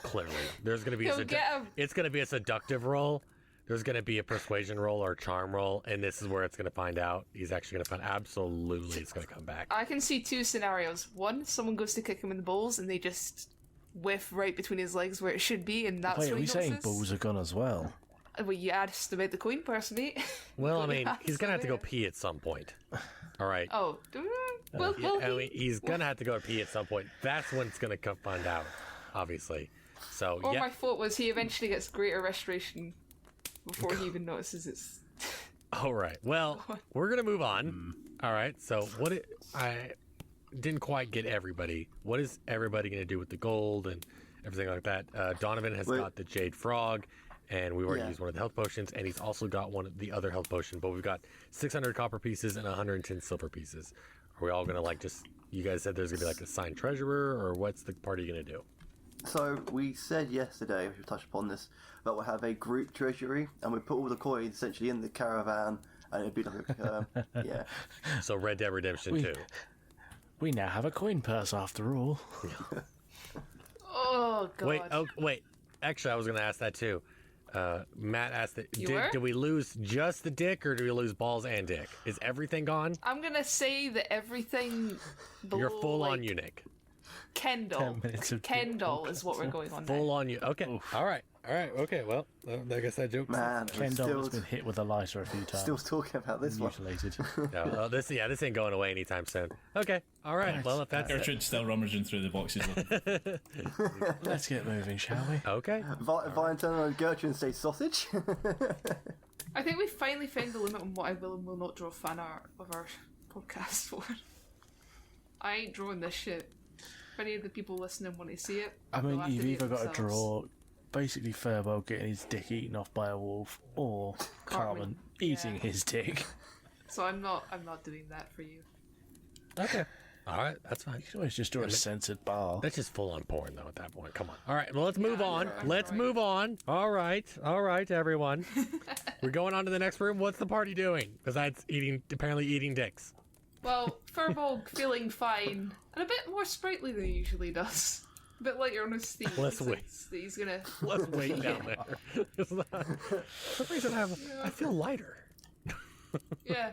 Clearly, there's gonna be He'll get a- it's gonna be a seductive roll. There's gonna be a persuasion roll or a charm roll, and this is where it's gonna find out. He's actually gonna find absolutely. It's gonna come back. I can see 2 scenarios. One, someone goes to kick him in the balls and they just whiff right between his legs where it should be, and that's Wait, are what we he saying notices. balls are gone as well? Well, you asked about the coin purse, mate. Well, I But mean, yeah, he's gonna have to go so, pee at some point. All right. Oh, well, Yeah, I mean, he's gonna have to go pee at some point. That's when it's gonna come find out, obviously. So or yeah. my thought was he eventually gets greater restoration before he even notices it's. All right. Well, we're gonna move on. All right. So I didn't quite get everybody. What is everybody gonna do with the gold and everything like that? Donovan has got the Jade Frog, and we already used one of the health potions, and he's also got one of the other health potion. But we've got 600 copper pieces and 110 silver pieces. Are we all gonna you guys said there's gonna be like a signed treasurer, or what's the party gonna do? So we said yesterday, we should touch upon this, that we'll have a group treasury, and we put all the coins essentially in the caravan, and it'd be like, yeah. So Red Dead Redemption 2. We now have a coin purse after all. Oh god. Wait. Actually, I was gonna ask that too. Matt asked that. were? Did we lose just the dick, or do we lose balls and dick? Is everything gone? I'm gonna say that everything. Below, You're full on like, eunuch. Kendall. 10 minutes of Kendall is what we're going on Full now. on you. Okay. All right. Okay. Well, I guess that joke. Man, Ken we're Dolan's been hit with a lighter a few times. still talking about this one. Mutilated. No, this ain't going away anytime soon. Okay. All right. Well, if that's Gertrude's still rummaging through the boxes. Let's get moving, shall we? okay. Vine turn on Gertrude and say sausage. I think we finally found the limit on what I will and will not draw fan art of our podcast for. I ain't drawing this shit. If any of the people listening want to see it, I mean, they'll have you've to do it either got to themselves. draw basically Furbo getting his dick eaten off by a wolf, or Carmen eating yeah. his dick. So I'm not doing that for you. Okay. All right. That's fine. You can always just draw a censored bar. That's just full on porn, though, at that point. Come on. All right. Well, let's move I on. know, Let's right. move on. All right. All right, everyone. We're going on to the next room. What's the party doing? Besides apparently eating dicks. Well, Furbolg feeling fine and a bit more sprightly than he usually does. A bit lighter on his feet. Let's wait. He's gonna. Let's wait down there. It's not, for some reason I feel lighter. Yeah.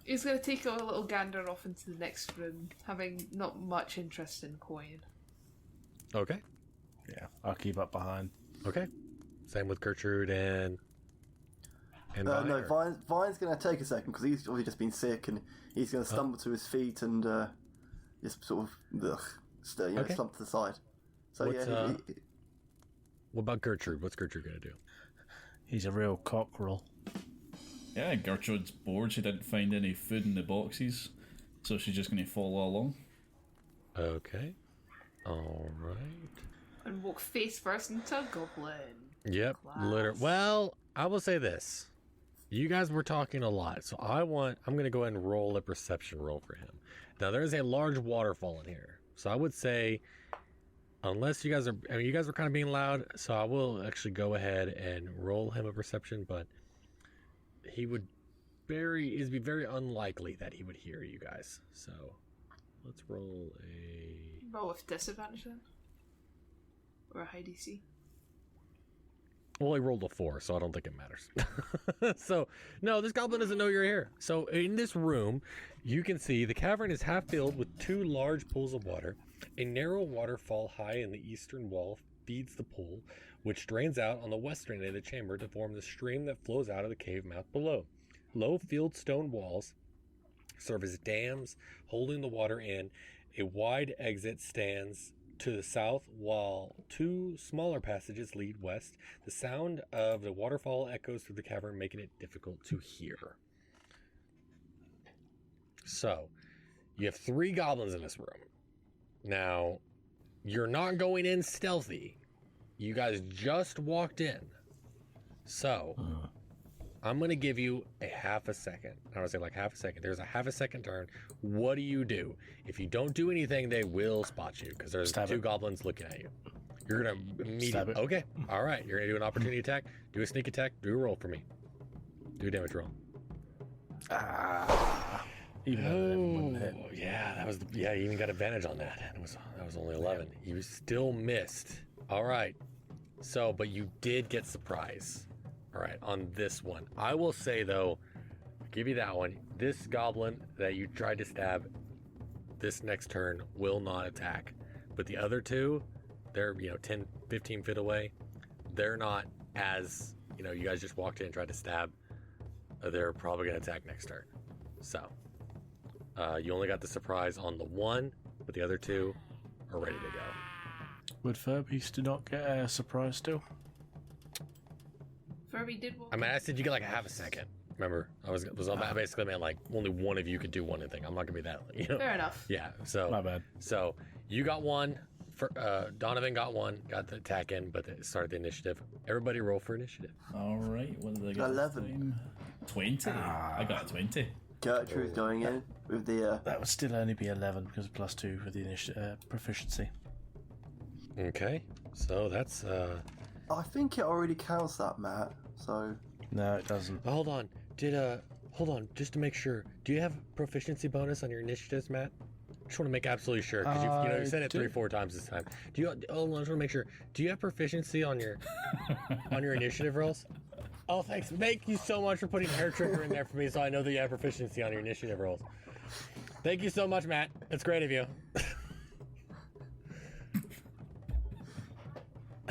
He's gonna take a little gander off into the next room, having not much interest in coin. Okay. Yeah, I'll keep up behind. Okay. Same with Gertrude and Vine, No, or- Vine's going to take a second because he's obviously just been sick and he's going to stumble to his feet and just sort of Okay. slump to the side. So What's, yeah, What about Gertrude? What's Gertrude gonna do? He's a real cockerel. Yeah, Gertrude's bored. She didn't find any food in the boxes, so she's just going to follow along. Okay. All right. And walk face first into a goblin. Yep. Class. Well, I will say this. You guys were talking a lot, so I'm going to go ahead and roll a perception roll for him. Now, there is a large waterfall in here, so I would say, unless you guys are, you guys were kind of being loud, so I will actually go ahead and roll him a perception, but it'd be very unlikely that he would hear you guys. So let's roll a. Roll with disadvantage then. or a high DC? Well, he rolled a 4, so I don't think it matters. So, no, this goblin doesn't know you're here. So, in this room, you can see the cavern is half filled with 2 large pools of water. A narrow waterfall high in the eastern wall feeds the pool, which drains out on the western end of the chamber to form the stream that flows out of the cave mouth below. Low field stone walls serve as dams holding the water in. A wide exit stands to the south, while 2 smaller passages lead west. The sound of the waterfall echoes through the cavern, making it difficult to hear. So, you have 3 goblins in this room. Now, you're not going in stealthy. You guys just walked in. So, I'm going to give you a half a second. I would say like half a second. There's a half a second turn. What do you do? If you don't do anything, they will spot you because there's Stab 2 it. goblins looking at you. You're going to Stab immediately... it. Okay. All right. You're going to do an opportunity attack. Do a sneak attack. Do a roll for me. Do a damage roll. Even though they wouldn't hit. Yeah, that was you even got advantage on that. That was only 11. You still missed. All right. So, but you did get surprise. All right, on this one. I will say though, give you that one. This goblin that you tried to stab this next turn will not attack. But the other 2, they're 10, 15 feet away. They're not as, you guys just walked in and tried to stab. They're probably going to attack next turn. So, you only got the surprise on the 1, but the other 2 are ready to go. Would Furbies do not get a surprise still? Furby did what? I mean, I said you get like a half a second. Remember, I basically meant like only one of you could do one thing. I'm not gonna be that, Fair enough. Yeah. So My bad. So you got 1. Donovan got 1. Got the attack in, but it started the initiative. Everybody roll for initiative. All right, what did I get? 11. This time? 20. I got a 20. Gertrude going in with the. That would still only be 11 because of +2 for the proficiency. Okay. So that's. I think it already counts that, Matt. So. No, it doesn't. Hold on. Hold on, just to make sure. Do you have proficiency bonus on your initiatives, Matt? Just want to make absolutely sure because you said it 3-4 times this time. Do you? Hold on, I just want to make sure. Do you have proficiency on your on your initiative rolls? Oh, thanks. Thank you so much for putting hair trigger in there for me, so I know that you have proficiency on your initiative rolls. Thank you so much, Matt. That's great of you.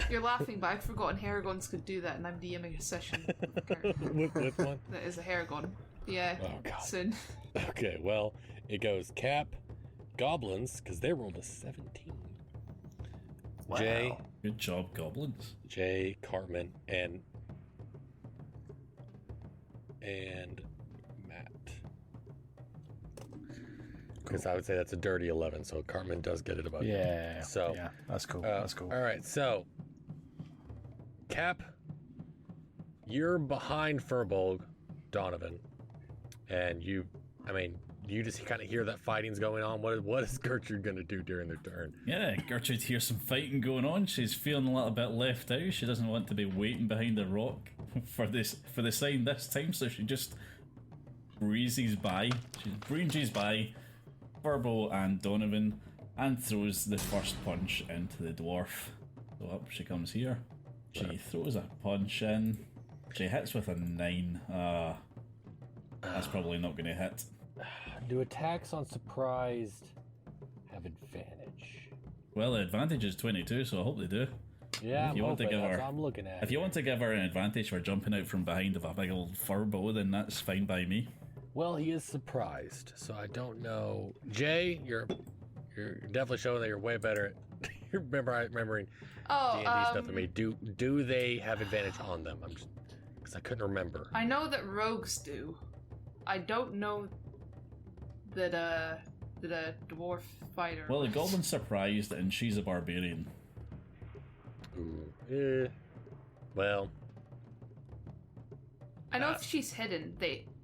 You're laughing, but I'd forgotten Haragons could do that, and I'm DMing a session with one. that is a Haragon. Yeah, Oh God. soon. Okay, well, it goes Cap, Goblins, because they rolled a 17. Wow. Good job, goblins. Jay, Cartman, and Matt. Because I would say that's a dirty 11, so Cartman does get it above you. Yeah. So, yeah, that's cool. That's cool. All right, so Cap, you're behind Furbolg, Donovan, and you just kind of hear that fighting's going on. What is Gertrude going to do during their turn? Yeah, Gertrude hears some fighting going on. She's feeling a little bit left out. She doesn't want to be waiting behind a rock for the sign this time, so she just breezes by. She breezes by Furbo and Donovan and throws the first punch into the dwarf. So up she comes here. She throws a punch in. She hits with a 9. That's probably not going to hit. Do attacks on surprised have advantage? Well, the advantage is 22, so I hope they do. Yeah, If you I'm want to hoping. give That's her- what I'm looking at. If you want to give her an advantage for jumping out from behind of a big old fur bow, then that's fine by me. Well, he is surprised, so I don't know. Jay, you're definitely showing that you're way better at remembering Oh, D&D stuff than me. Do they have advantage on them? I'm just because I couldn't remember. I know that rogues do. I don't know that a dwarf fighter. Well, the goblin's surprised, and she's a barbarian. Ooh. Well. I know if she's hidden,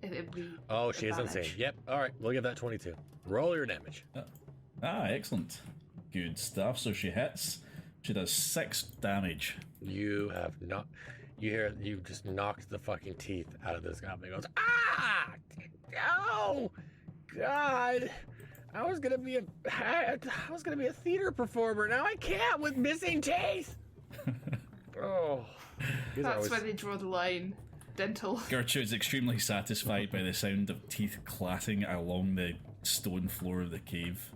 it'd be. Oh, she is advantage. insane. Yep. All right, we'll give that 22. Roll your damage. Excellent. Good stuff. So she hits. She does 6 damage. You have not. You just knocked the fucking teeth out of this guy. He goes, ah! Oh, God! I was gonna be a theater performer. Now I can't with missing teeth. Oh. These are That's always- where they draw the line. Dental. Gertrude's extremely satisfied by the sound of teeth clattering along the stone floor of the cave.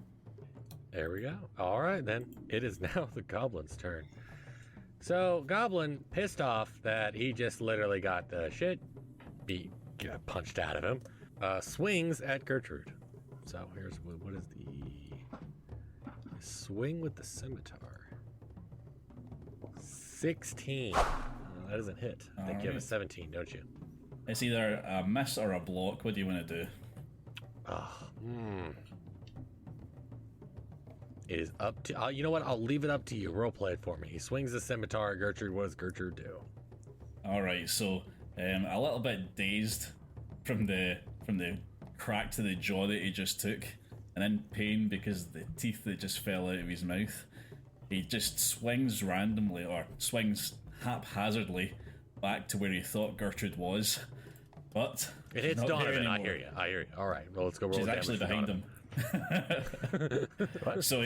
There we go. All right, then. It is now the goblin's turn. So, Goblin, pissed off that he just literally got the shit punched out of him, swings at Gertrude. So, here's what is the swing with the scimitar? 16. That doesn't hit. I think you have a 17, don't you? It's either a miss or a block. What do you want to do? It is up to... you know what? I'll leave it up to you. Roleplay it for me. He swings the scimitar at Gertrude. What does Gertrude do? Alright, so a little bit dazed from the crack to the jaw that he just took, and in pain because of the teeth that just fell out of his mouth, he just swings randomly, or swings haphazardly back to where he thought Gertrude was, but It hits not there Donovan. I anymore. hear you. All right. Well, let's go roll She's damage actually for behind Donovan. him. So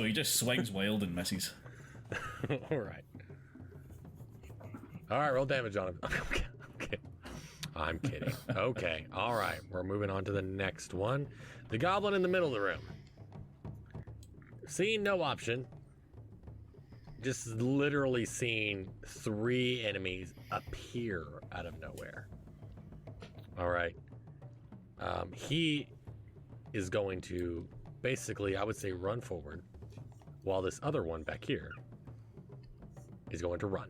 he just swings wild and misses. All right. All right, roll damage on him. Okay. I'm kidding. Okay. All right. We're moving on to the next one. The goblin in the middle of the room. Seeing no option. Just literally seeing 3 enemies appear out of nowhere. All right. He is going to basically, I would say, run forward, while this other one back here is going to run.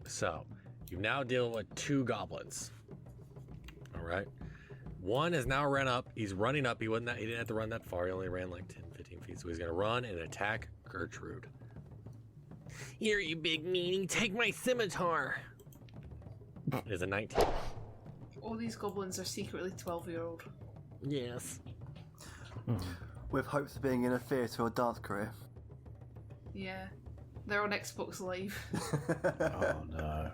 So you've now dealt with 2 goblins. All right. One has now run up. He's running up. He didn't have to run that far. He only ran like 10, 15 feet. So he's going to run and attack Gertrude. Here, you big meanie. Take my scimitar. It is a 19. All these goblins are secretly 12-year-old. Yes. With hopes of being in a theatre or dance career. Yeah. They're on Xbox Live. Oh no.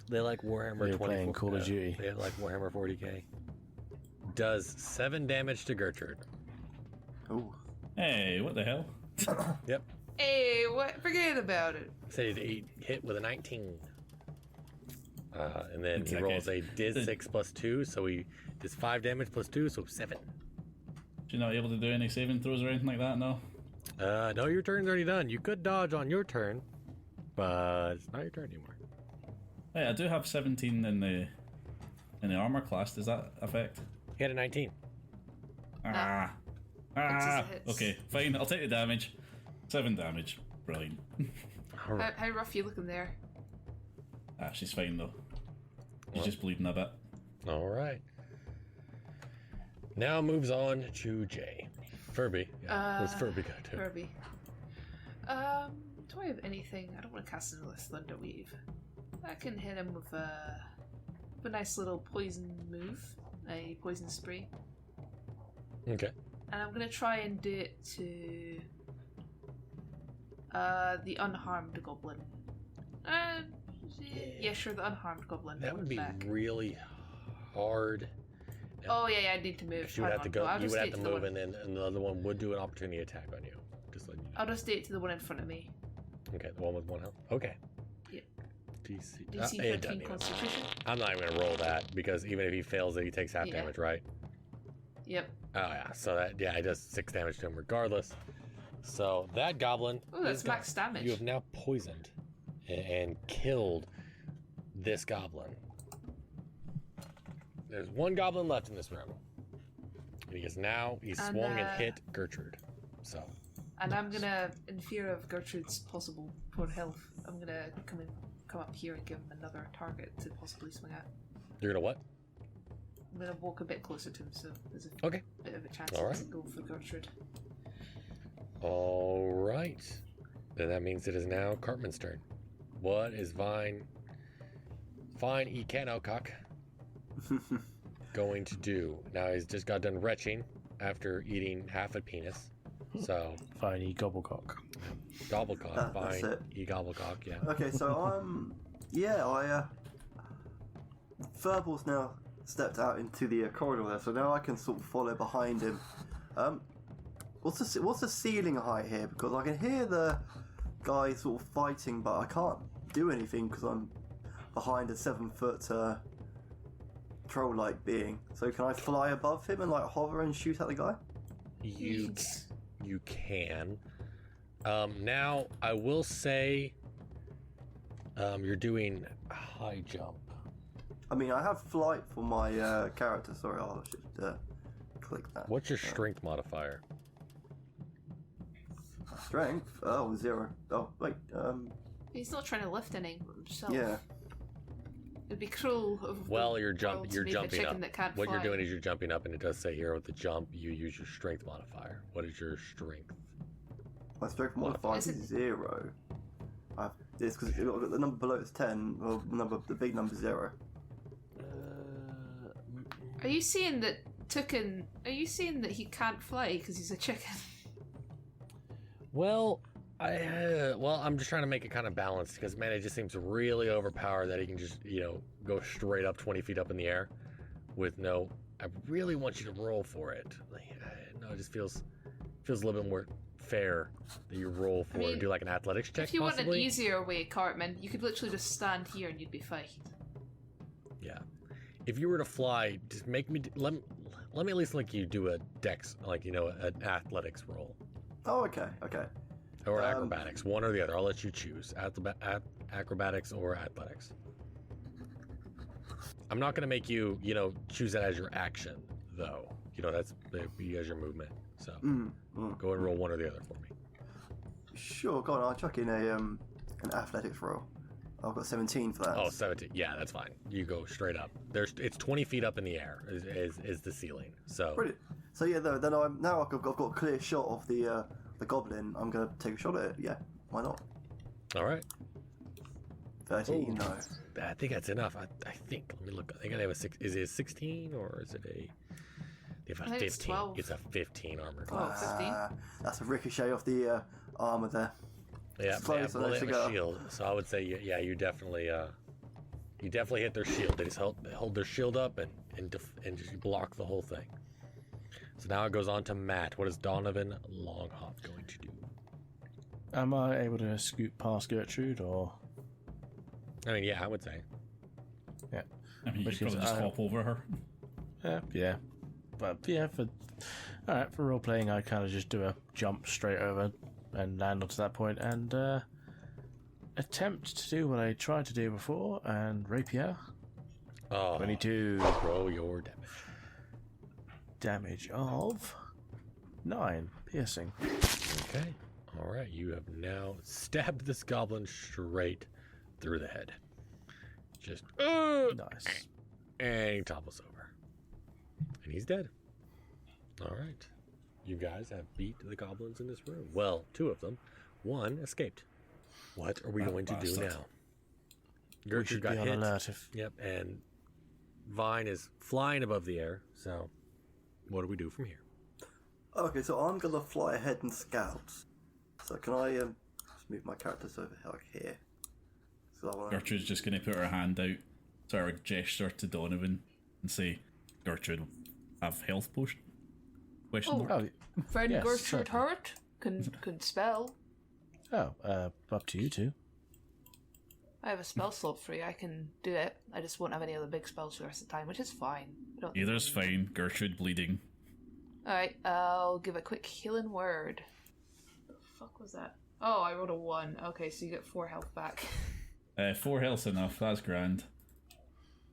They like Warhammer They're 24. playing Call of Duty. They like Warhammer 40k. Does 7 damage to Gertrude. Ooh. Hey, what the hell? Yep. Hey, what? Forget about it. Said he hit with a 19. And then he Okay. rolls a Diz 6 plus 2, so he does 5 damage plus 2, so 7. You're not able to do any saving throws or anything like that, no? No, your turn's already done. You could dodge on your turn, but it's not your turn anymore. Hey, I do have 17 in the armor class. Does that affect? He had a 19. Ah. hits. Okay, fine. I'll take the damage. 7 damage. Brilliant. How rough you looking there? She's fine though. She's just bleeding a bit. All right. Now moves on to Jay. Furby. Yeah, what's Furby go to? Furby. Do I have anything? I don't want to cast another Thunder Weave. I can hit him with a nice little poison move, a poison spree. Okay. And I'm going to try and do it to the unharmed goblin. Yeah, sure, the unharmed goblin. That would be back. really hard. Oh yeah, I need to move. You would have to go. I'll You just would do have it to to the move, one- and then the other one would do an opportunity attack on you. Just letting you know. I'll just do it to the one in front of me. Okay, the one with 1 health. Okay. Yeah. DC. DC it 13 doesn't even- Constitution. I'm not even gonna roll that because even if he fails it, he takes half Yeah. damage, right? Yep. Oh yeah. So that it does 6 damage to him regardless. So that goblin. Oh, that's is gone. max damage. You have now poisoned and killed this goblin. There's 1 goblin left in this room. And he's And, swung and hit Gertrude. So And I'm gonna, in fear of Gertrude's possible poor health, I'm gonna come up here and give him another target to possibly swing at. you're gonna what? I'm gonna walk a bit closer to him, so there's a Okay. bit of a chance All he right. doesn't go for Gertrude. All right. Then that means it is now Cartman's turn. What is Fine E Canocock going to do? Now he's just got done retching after eating half a penis. So Finey Gobblecock. Gobblecock, That's Fine it. E Gobblecock, yeah. Okay, so Verbal's now stepped out into the corridor there, so now I can sort of follow behind him. What's the ceiling height here? Because I can hear the guy sort of fighting, but I can't do anything because I'm behind a 7-foot troll-like being. So can I fly above him and like hover and shoot at the guy? You can. Now I will say, you're doing a high jump. I mean, I have flight for my character. Sorry, I should click that. What's your strength modifier? Strength? Oh, 0. Oh, wait. He's not trying to lift anything himself. Yeah. It'd be cruel of Well, the you're world to you're make a jumping chicken up. that can't What fly. you're doing is you're jumping up, and it does say here with the jump you use your strength modifier. What is your strength? My strength modifier is Is it- 0. It's because the number below is 10. Well, the big number is 0. Are you saying that Tukin? Are you saying that he can't fly because he's a chicken? Well, I'm just trying to make it kind of balanced because man, it just seems really overpowered that he can just go straight up 20 feet up in the air with no. I really want you to roll for it. No, it just feels a little bit more fair that you roll for it and do like an athletics check. If you possibly. want an easier way, Cartman, you could literally just stand here and you'd be fine. Yeah. If you were to fly, just make me let me at least like you do a dex, like an athletics roll Oh, okay. or acrobatics, one or the other. I'll let you choose acrobatics or athletics. I'm not gonna make you choose that as your action though. That's as your movement. So go and roll one or the other for me. Sure, go on. I'll chuck in an athletics roll. I've got 17 for that. Oh, 17. Yeah, that's fine. You go straight up. It's 20 feet up in the air is the ceiling. So Brilliant. So yeah, then I've got a clear shot of the goblin. I'm gonna take a shot at it. Yeah, why not? all right. 13. No. I think that's enough. I think. Let me look. I think I have a 6. Is it a 16 or is it a? If I a think 15, it's 12. it's a 15 armor. Oh, 15. That's a ricochet off the armor there. Yeah, Close, well, they have nice to a go. shield, so I would say you definitely hit their shield. They just hold their shield up and just block the whole thing. So now it goes on to Matt. What is Donovan Longhop going to do? Am I able to scoot past Gertrude, or I mean, yeah, I would say. I mean, you Which could is, probably just hop over her. yeah, but yeah, for role playing, I kind of just do a jump straight over and land onto that point and attempt to do what I tried to do before and rapier. Oh, 22 roll your damage. damage of 9 piercing. Okay. All right. You have now stabbed this goblin straight through the head. Just Nice. and he topples over, and he's dead. All right. You guys have beat the goblins in this room. Well, 2 of them. 1 escaped. What are we going to do bastard. now? We Gertrude should got be on hit. alert if Yep, and Vine is flying above the air. So, what do we do from here? Okay, so I'm gonna fly ahead and scout. So can I just move my characters over like here? So I wanna... Gertrude's just going to put her hand out, sort of gesture to Donovan, and say, "Gertrude, have health potion?" Question mark. Oh, Friend Yes, Gertrude certainly. Hurt can spell. up to you two. I have a spell slot free. I can do it. I just won't have any other big spells for the rest of the time, which is fine. I don't think Either's I need fine. Gertrude bleeding. Alright, I'll give a quick healing word. The fuck was that? Oh, I rolled a 1. Okay, so you get 4 health back. 4 health's enough. That's grand.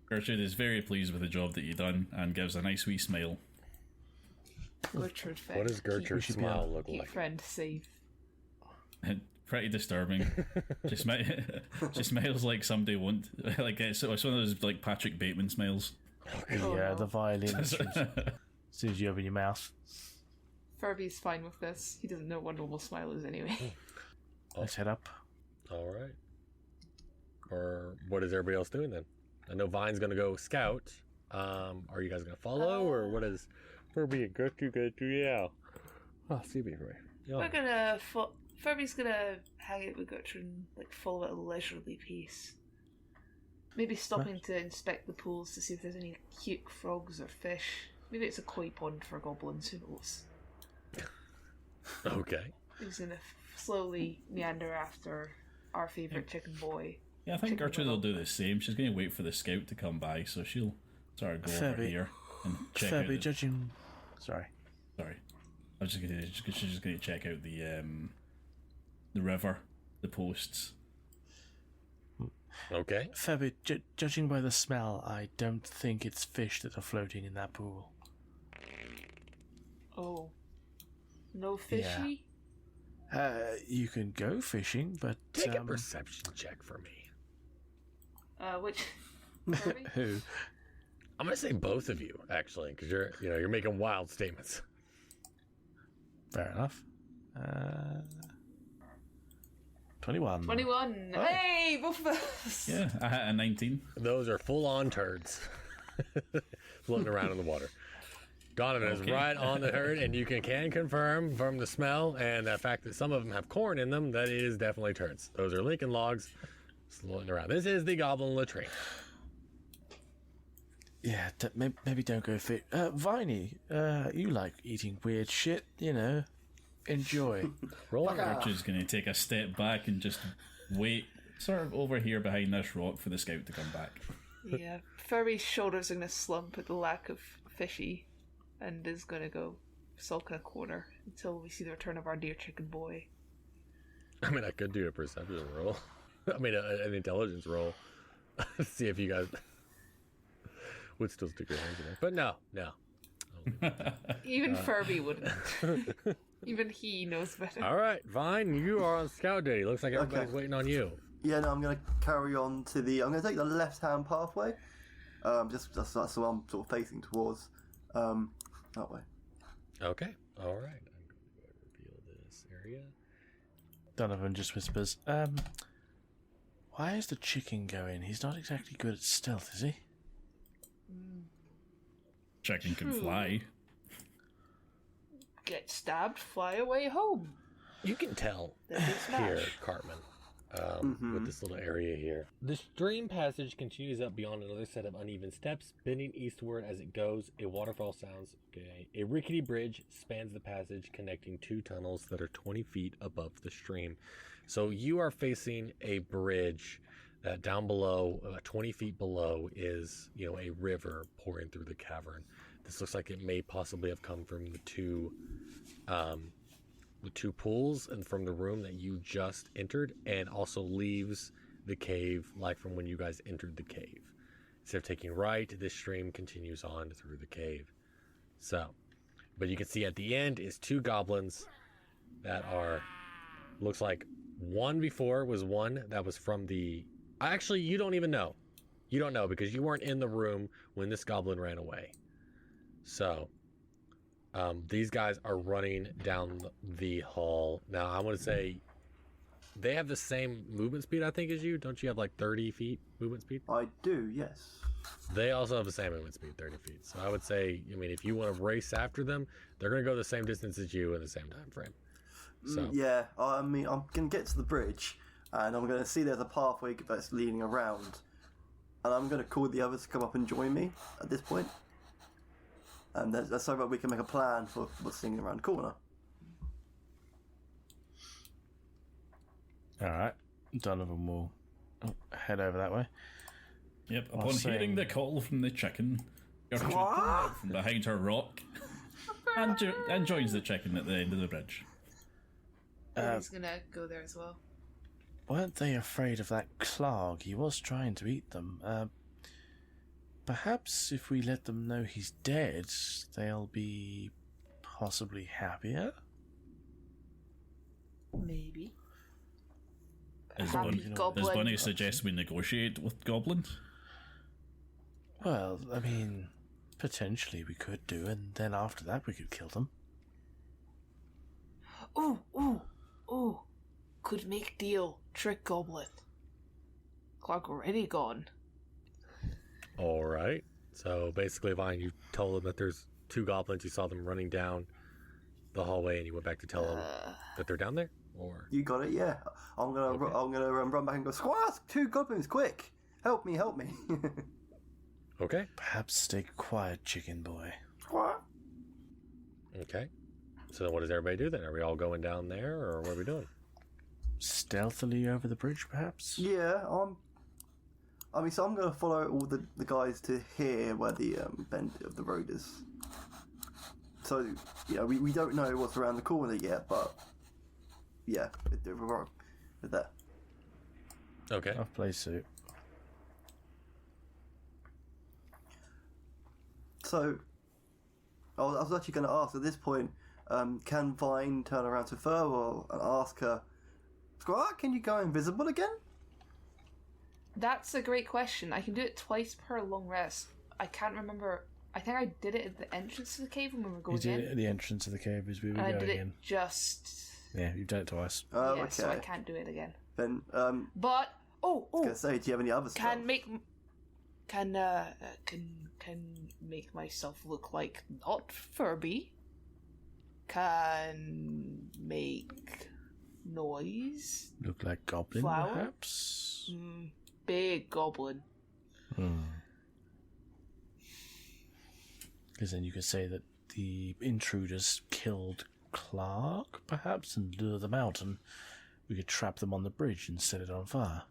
Gertrude is very pleased with the job that you done and gives a nice wee smile. Gertrude Feck. What does Gertrude's should be smile look Keep like? friend safe. Pretty disturbing. she smiles like somebody won't like it's one of those like Patrick Bateman smiles. Oh, Yeah, no. the violin as soon as you open your mouth. Furby's fine with this. He doesn't know what normal smile is anyway. Let's head up. All right. Or what is everybody else doing then? I know Vine's gonna go scout. Are you guys gonna follow, or what is Furby and Gertrude gonna do? Yeah. Oh, excuse me, Roy. We're gonna... Furby's gonna hang out with Gertrude and follow at a leisurely pace. Maybe stopping to inspect the pools to see if there's any cute frogs or fish. Maybe it's a koi pond for goblins, who knows? Okay. He's gonna slowly meander after our favourite chicken boy. Yeah, I think Chicken Gertrude will Little. do the same. She's going to wait for the scout to come by, so she'll sort of go over Fairby. here and check out. Fairby, judging. Sorry. Sorry, I was just going to. She's just going to check out the river, the posts. Okay. Fairby, judging by the smell, I don't think it's fish that are floating in that pool. Oh. No fishy? You can go fishing, but Take a perception check for me. Which... Kirby? who? I'm gonna say both of you actually, because you're making wild statements. Fair enough. 21. 21. Oh. Hey, both of us. Yeah, I had a 19. Those are full-on turds floating around in the water. Donovan is Okay. right on the herd, and you can confirm from the smell and the fact that some of them have corn in them that it is definitely turds. Those are Lincoln logs floating around. This is the goblin latrine. Yeah, maybe don't go fit. Viney, you like eating weird shit, Enjoy. Roll Fuck off. Gertrude's going to take a step back and just wait, sort of over here behind this rock for the scout to come back. Yeah. Furby's shoulders are going to slump at the lack of fishy and is going to go sulk in a corner until we see the return of our dear chicken boy. I mean, I could do a perception roll. I mean, an intelligence roll. See if you guys would still stick your hands in there. But no. Even Furby wouldn't. Even he knows better. All right, Vine, you are on scout duty. Looks like everybody's waiting on you. Yeah, no, I'm going to carry on to the... I'm going to take the left-hand pathway. Just that's what I'm sort of facing towards. That way. Okay. All right. I'm going to go ahead and reveal this area. Donovan just whispers, why is the chicken going? He's not exactly good at stealth, is he? Chicken can True. fly. Get stabbed, fly away home. You can tell Then they smash. here, Cartman, with this little area here. The stream passage continues up beyond another set of uneven steps, bending eastward as it goes. A waterfall sounds. Okay. A rickety bridge spans the passage, connecting two tunnels that are 20 feet above the stream. So you are facing a bridge that down below, 20 feet below, is a river pouring through the cavern. This looks like it may possibly have come from the two pools and from the room that you just entered, and also leaves the cave like from when you guys entered the cave. Instead of taking right, this stream continues on through the cave. So, but you can see at the end is two goblins that are, looks like one before was one that was from the, actually you don't even know. You don't know because you weren't in the room when this goblin ran away. So, these guys are running down the hall. Now, I want to say they have the same movement speed, I think, as you. Don't you have like 30 feet movement speed? I do, yes. They also have the same movement speed, 30 feet. So I would say, if you want to race after them, they're going to go the same distance as you in the same time frame. So, Yeah, I mean, I'm going to get to the bridge, and I'm going to see there's a pathway that's leading around, and I'm going to call the others to come up and join me at this point. And that's so that we can make a plan for what's singing around the corner. Alright. Donovan will head over that way. Yep, While upon hearing saying- the call from the chicken, Gertrude comes out from behind her rock and joins the chicken at the end of the bridge. He's gonna go there as well. Weren't they afraid of that clog? He was trying to eat them. Perhaps if we let them know he's dead, they'll be possibly happier? Maybe. Does Happy Bunny goblin. suggest we negotiate with goblins? Well, I mean, potentially we could do, and then after that we could kill them. Ooh. Could make deal. Trick goblin. Clark already gone. all right. So basically, Vine, you told them that there's two goblins. You saw them running down the hallway, and you went back to tell them that they're down there? Or You got it, yeah. I'm gonna run back and go, Squask! Two goblins, quick! Help me! okay. Perhaps stay quiet, chicken boy. Squask! Okay. So then what does everybody do then? Are we all going down there, or what are we doing? stealthily over the bridge, perhaps? Yeah, I mean, so I'm going to follow all the guys to here where the bend of the road is. So, we don't know what's around the corner yet, but yeah, we're there. Okay. I'll play suit. So, I was actually going to ask at this point, can Vine turn around to Furwell and ask her, Squire, can you go invisible again? That's a great question. I can do it twice per long rest. I can't remember. I think I did it at the entrance to the cave when we were going in. You did it at the entrance of the cave as we were And I going did it in. just... Yeah, you've done it twice. Oh, yeah, okay. so I can't do it again. Then, But... I was going to say, do you have any other stuff? Can make myself look like not Furby. Can make noise. Look like goblin, Flower? perhaps? Big goblin. Because then you could say that the intruders killed Clark, perhaps, and lure them out, and we could trap them on the bridge and set it on fire.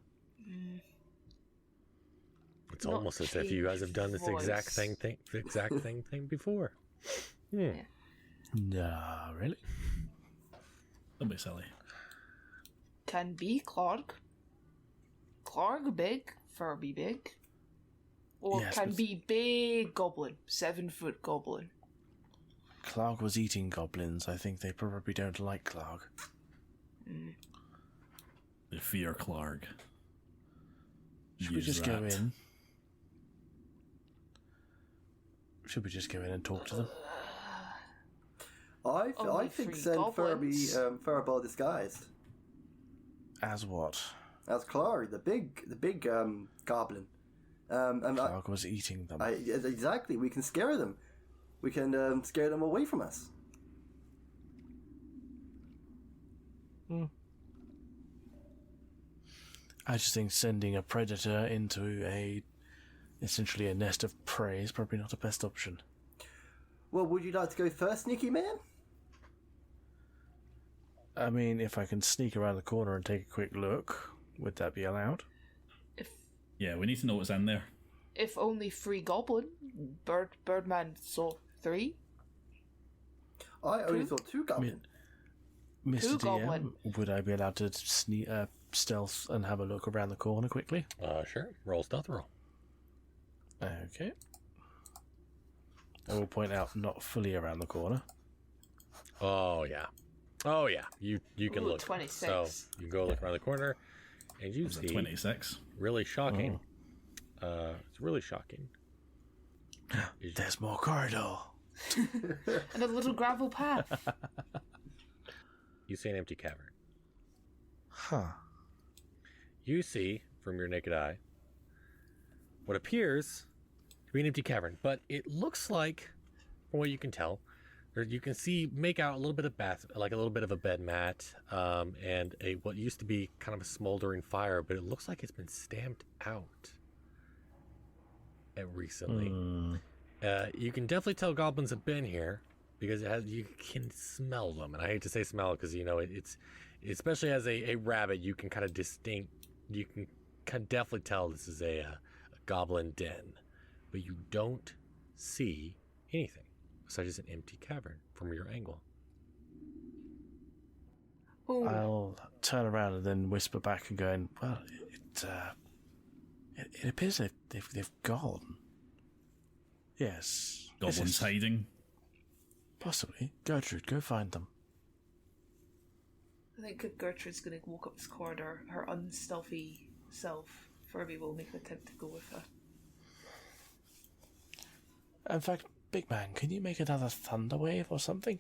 It's Not almost as if you guys have done this exact voice. thing before. Yeah. Nah, really? Don't be silly. Can be Clark. Clark big, Furby big. Or Yes, can but- be big goblin, 7-foot goblin. Clark was eating goblins. I think they probably don't like Clark. They fear Clark. Should we Use just that. go in? Should we just go in and talk to them? I Only think 3 send Furby, goblins. Furby disguised As what? as Clary, the big goblin. Clark was eating them. Exactly, we can scare them. We can scare them away from us. I just think sending a predator into essentially a nest of prey is probably not the best option. Well, would you like to go first, Sneaky Man? I mean, if I can sneak around the corner and take a quick look, would that be allowed? Yeah, we need to know what's in there. If only 3 goblin, Birdman saw 3. I only saw 2 goblins. Mr. Two DM, goblin. would I be allowed to stealth and have a look around the corner quickly? Sure. Roll stealth roll. Okay. I will point out not fully around the corner. Oh yeah. You can Ooh, look. 26. So you go look around the corner, and you It's a see 26. really shocking. It's really shocking. There's more corridor. And a little gravel path. You see an empty cavern. Huh. You see, from your naked eye, what appears to be an empty cavern, but it looks like, from what you can tell, you can make out a little bit of like a little bit of a bed mat, and what used to be kind of a smoldering fire, but it looks like it's been stamped out recently. You can definitely tell goblins have been here because you can smell them, and I hate to say smell because it's especially as a rabbit, you can kind of definitely tell this is a goblin den, but you don't see anything besides an empty cavern from your angle. Ooh. I'll turn around and then whisper back and go, well, it appears they've gone. Yes. This Goblins is- hiding. Possibly. Gertrude, go find them. I think if Gertrude's going to walk up this corridor, her unstealthy self, Furby will make an attempt to go with her. In fact, Big Man, can you make another thunder wave or something?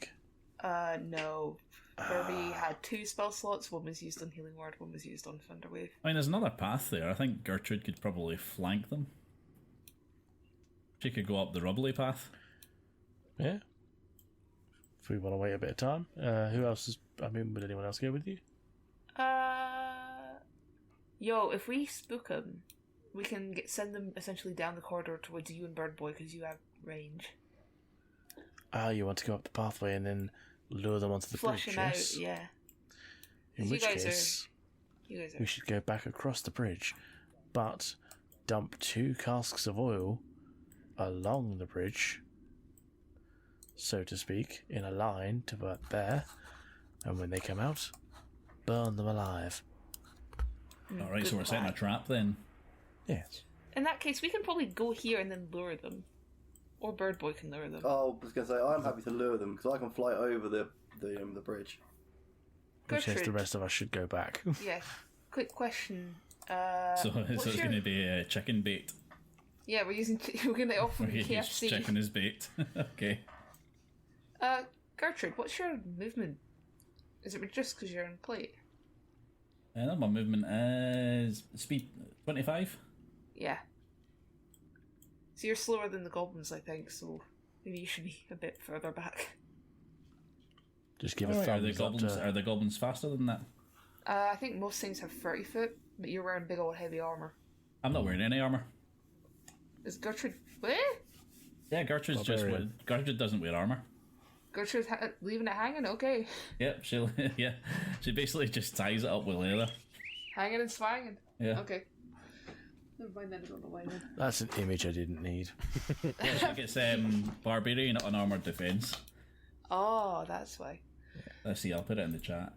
No. Furby had 2 spell slots. One was used on Healing Word, one was used on Thunderwave. I mean, there's another path there. I think Gertrude could probably flank them. She could go up the rubbly path. Yeah. If we want to wait a bit of time. Who else would anyone else go with you? If we spook them, we can send them essentially down the corridor towards you and Bird Boy because you have range. You want to go up the pathway and then lure them onto the Flush bridge, them yes? out, yeah. In You which guys case, You guys are. We should go back across the bridge, but dump 2 casks of oil along the bridge, so to speak, in a line to there, and when they come out, burn them alive. Alright, so we're setting a trap then. Yes. In that case, we can probably go here and then lure them. Or Bird Boy can lure them. Oh, I was going to say, I'm happy to lure them, because I can fly over the bridge. Which says the Gertrude. rest of us should go back. Yeah. Quick question. So it's going to be a chicken bait. Yeah, we're going to offer Where the he's KFC. chicken is bait. Okay. Gertrude, what's your movement? Is it just because you're on plate? My movement is speed 25. Yeah. So you're slower than the goblins, I think, so maybe you should be a bit further back. Just give a Alright, thumbs up to... Are the goblins faster than that? I think most things have 30 foot, but you're wearing big old heavy armour. I'm not wearing any armor. Is Gertrude... What? Yeah, Gertrude doesn't wear armor. Gertrude's leaving it hanging? Okay. Yep, she basically just ties it up with leather. Hanging and swanging. Yeah. Okay. Never mind then, I don't know why then. That's an image I didn't need. Yeah, I think it's barbarian unarmored defense. Oh, that's why. Let's see, I'll put it in the chat.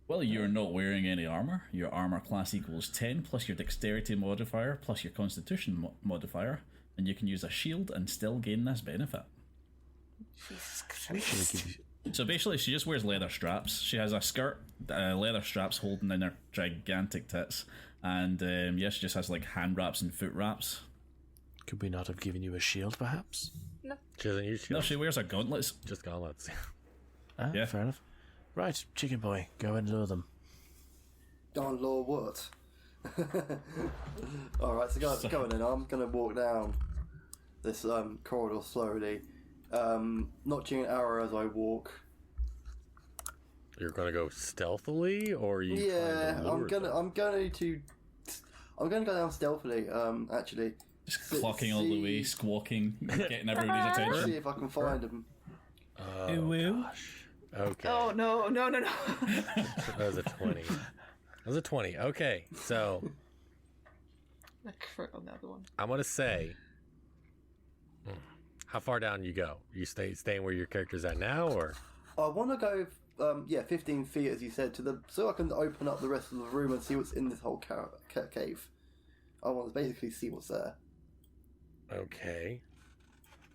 Well, you're not wearing any armor. Your armor class equals 10 plus your dexterity modifier plus your constitution modifier, and you can use a shield and still gain this benefit. Jesus We should Christ. give you... So basically, she just wears leather straps. She has a skirt, leather straps holding in her gigantic tits, and she just has like hand wraps and foot wraps. Could we not have given you a shield, perhaps? She doesn't use No, shields. she wears her gauntlets. Just gauntlets. Ah, Yeah. fair enough. Right, chicken boy, go and lure them. Darn Lord what? Alright, so go on then. I'm going to walk down this corridor slowly, notching an arrow as I walk. You're gonna go stealthily, or are you? Yeah, trying to lure them? I'm going to go down stealthily. Actually, Just clocking all the way, squawking, getting everybody's see attention. if I can find them. Oh gosh. Okay. Oh, no. That was a 20. That was a 20. Okay, so I crit on the other one. I'm gonna say, how far down you go? You staying where your character's at now, or? I want to go, 15 feet, as you said, so I can open up the rest of the room and see what's in this whole cave. I want to basically see what's there. Okay.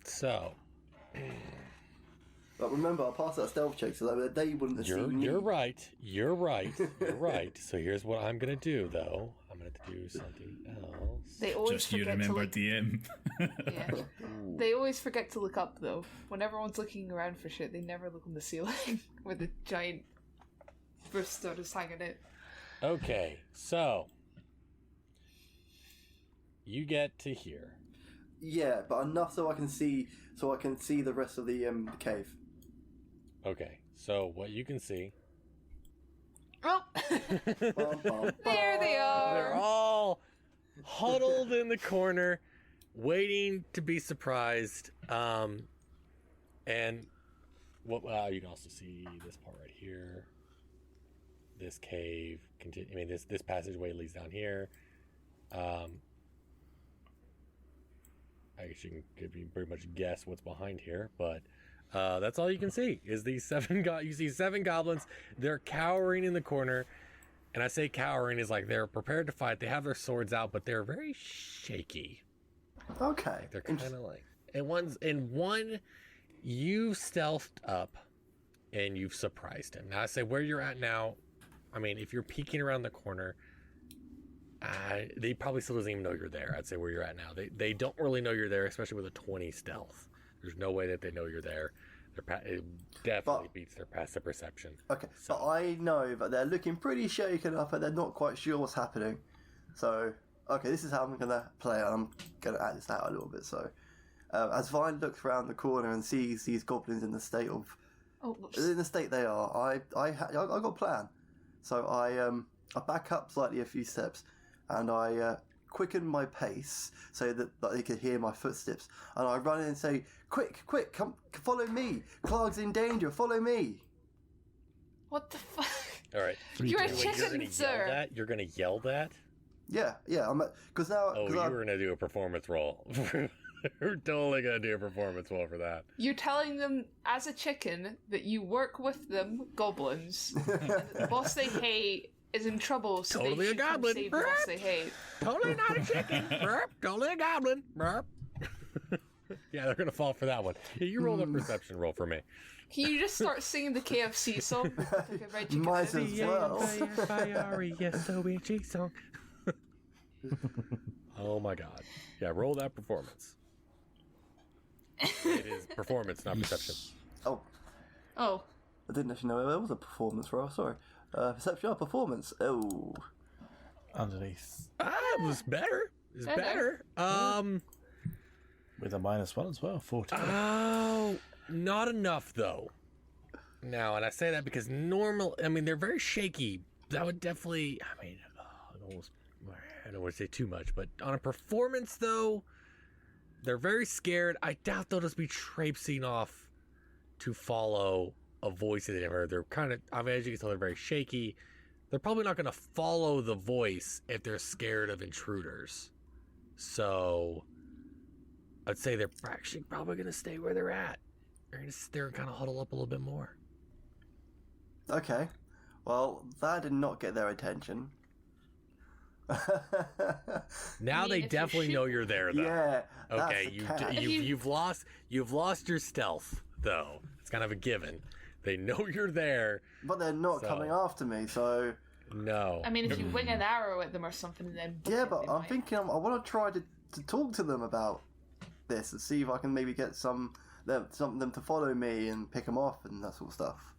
So But remember, I passed that stealth check, so that they wouldn't have seen me. you're right. You're right. So here's what I'm gonna do, though. I'm gonna do something else. They always Just you forget remember to look... DM. Yeah. They always forget to look up, though. When everyone's looking around for shit, they never look on the ceiling where the giant Brewster is hanging out. Okay, so you get to here. Yeah, but enough so I can see the rest of the cave. Okay, so what you can see, Oh! Bum, bum, There they are! they're all huddled in the corner, waiting to be surprised. And what you can also see this part right here. This cave this passageway leads down here. I guess you can pretty much guess what's behind here, but that's all you can see is these 7 you see 7 goblins. They're cowering in the corner, and I say cowering is like they're prepared to fight. They have their swords out, but they're very shaky. Okay. They're kind of like, and one you've stealthed up and you've surprised him. Now I say where you're at now. I mean, if you're peeking around the corner, they probably still doesn't even know you're there. I'd say where you're at now. They don't really know you're there, especially with a 20 stealth. There's no way that they know you're there. It definitely beats their passive perception. Okay, but I know that they're looking pretty shaken up and they're not quite sure what's happening. So, okay, this is how I'm going to play it. I'm going to add this out a little bit. So, as Vine looks around the corner and sees these goblins in the state they are, I got a plan. So I back up slightly a few steps, and I quicken my pace so that they could hear my footsteps. And I run in and say, "Quick, come, follow me! Clark's in danger. Follow me!" What the fuck? All right. You're a Wait, you're chicken, gonna sir. yell that? You're gonna yell that? Yeah. I'm because now. Oh, 'cause you I- were gonna do a performance roll. We're totally gonna do a performance roll for that. You're telling them as a chicken that you work with them, goblins, and that the boss they hate is in trouble, so Totally they a should come goblin. save the boss they hate. Totally not a chicken. Burp. Totally a goblin. Burp. Yeah, they're gonna fall for that one. Yeah, you roll a perception roll for me. Can you just start singing the KFC song? Like a red chicken Might sandwich? as well. song. Oh my god. Yeah, roll that performance. It is performance, not perception. Oh, Oh, I didn't actually know there was a performance roll. Sorry. Perception or performance? Oh. Underneath. It was better. It's Better. better. With a -1 as well, 14. Oh, not enough though. Now, and I say that because they're very shaky. That would definitely, I don't want to say too much, but on a performance though, they're very scared. I doubt they'll just be traipsing off to follow a voice that they never heard. They're kind of, as you can tell, they're very shaky. They're probably not going to follow the voice if they're scared of intruders. So I'd say they're actually probably going to stay where they're at. They're going to sit there and kind of huddle up a little bit more. Okay. Well, that did not get their attention. Now I mean, they if you definitely shoot- know you're there, though. Yeah. that's Okay, the catch. you've lost your stealth though. It's kind of a given. They know you're there. But they're not So- coming after me, so No. I mean, if you wing an arrow at them or something, and then book yeah. it, But they I'm might. thinking I want to try to talk to them about this and see if I can maybe get them to follow me and pick them off and that sort of stuff.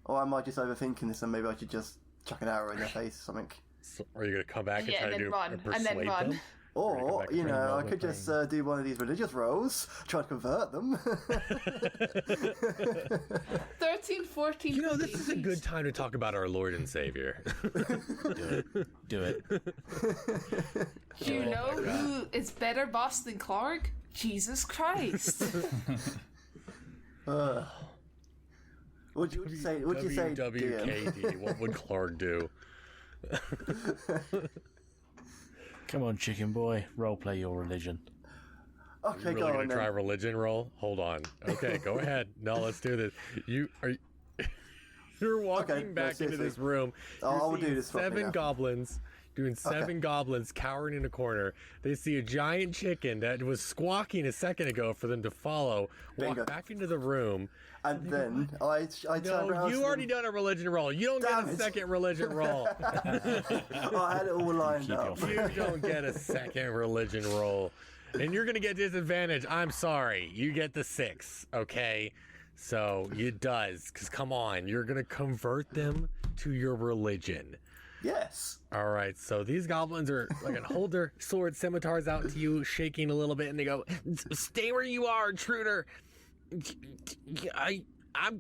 Or am I just overthinking this and maybe I should just chuck an arrow in their face or something? So, are you gonna come back and Yeah, try and to then do run, a and persuade then run. them? Or, Or you can go back I and could just do one of these religious rolls, try to convert them. 13, 14. This is a 15. good time to talk about our Lord and Savior. Do it. Do you know who is better boss than Clark? Jesus Christ. What'd you say? What'd you say, DM? WWKD. What would Clark do? Come on, chicken boy. Roleplay your religion. Okay, You really go gonna on try then. religion roll? Hold on. Okay, go ahead. No, let's do this. You're walking Okay, no, back into seriously. this room. I You're will seeing do this properly seven now. goblins doing seven goblins cowering in a corner. They see a giant chicken that was squawking a second ago for them to follow. Bingo. Walk back into the room. And then I turned around. No, you to already them. done a religion roll. You don't Damn get a it. second religion roll. I had it all lined Keep up. your You don't get a second religion roll. And you're going to get disadvantage. I'm sorry. You get the 6, okay? So it does. Because come on, you're going to convert them to your religion. Yes. All right, so these goblins are going to hold their sword scimitars out to you, shaking a little bit, and they go, "Stay where you are, intruder.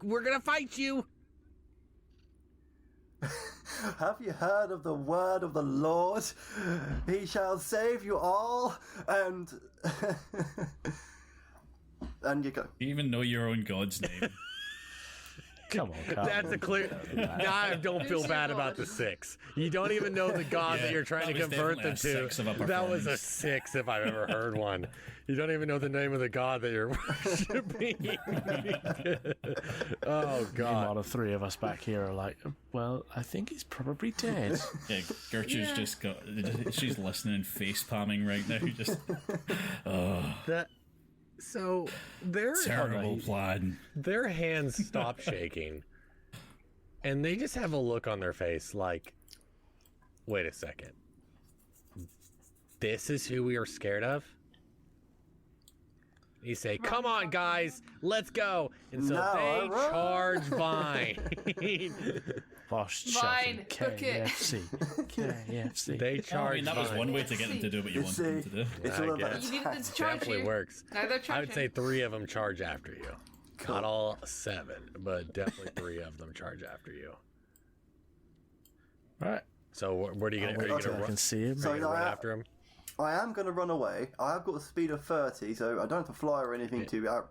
We're going to fight you." Have you heard of the word of the Lord? He shall save you all, and and you go. You even know your own god's name. Come on, Carl. That's a clear. Now I don't feel Who's bad your about the God? 6. You don't even know the God that Yeah, you're trying to that was convert them definitely a to. 6 of a That was a performance. 6 if I've ever heard one. You don't even know the name of the God that you're worshiping. Oh Meanwhile, God. the three of us back here are like, well, I think he's probably dead. Yeah, Gertrude's Yeah. just got. She's listening, face palming right now. Just That. So terrible plan. their hands stop shaking, and they just have a look on their face like, "Wait a second. This is who we are scared of?" You say, "Come on, guys, let's go!" And so No, they run. charge Vine. Boss Fine, shouting book it. KFC. KFC. They I charge mean, that was Vine. one way to get them to do what you You wanted them see, to do. it's I all about guess. You needed them to charge Definitely you. works. Now they're I would say charging. 3 of them charge after you. Cool. Not all 7, but definitely 3 of them charge after you. Right. So where do you I'll get? wait Are you until gonna I run, can see him. So are you gonna run I- after him? I am going to run away. I have got a speed of 30, so I don't have to fly or anything to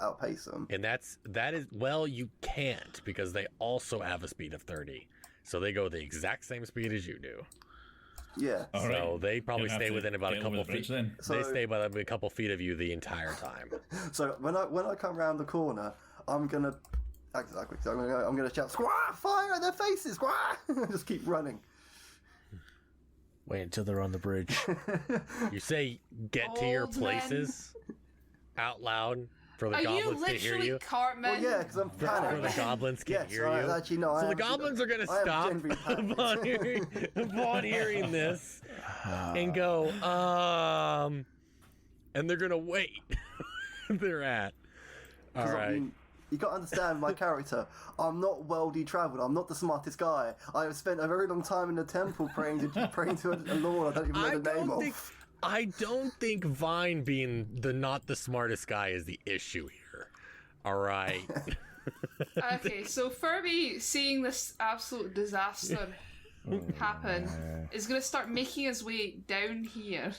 outpace them. And that is well, you can't because they also have a speed of 30, so they go the exact same speed as you do. Yeah. All So right. they probably You'll have stay to within about a get over couple the bridge feet. then. They So- stay within a couple feet of you the entire time. So when I come round the corner, I'm going to act exactly. So I'm going to shout, "Squaw! Fire at their faces! Squaw!" Just keep running. Wait until they're on the bridge. You say get to your Old men. places out loud for the Are you goblins to hear literally you. Cartman? Well, yeah, because I'm For the panicked. goblins can Yes, hear you. actually, no. So I the am- goblins are going to I am stop genuinely panicked. upon hearing this and go, and they're going to wait. They're at. All 'Cause, I right. mean, you got to understand my character. I'm not well-travelled. I'm not the smartest guy. I have spent a very long time in the temple praying to a lord I don't even know the name of. I don't think Vine being not the smartest guy is the issue here. All right. Okay, so Furby, seeing this absolute disaster happen, is going to start making his way down here.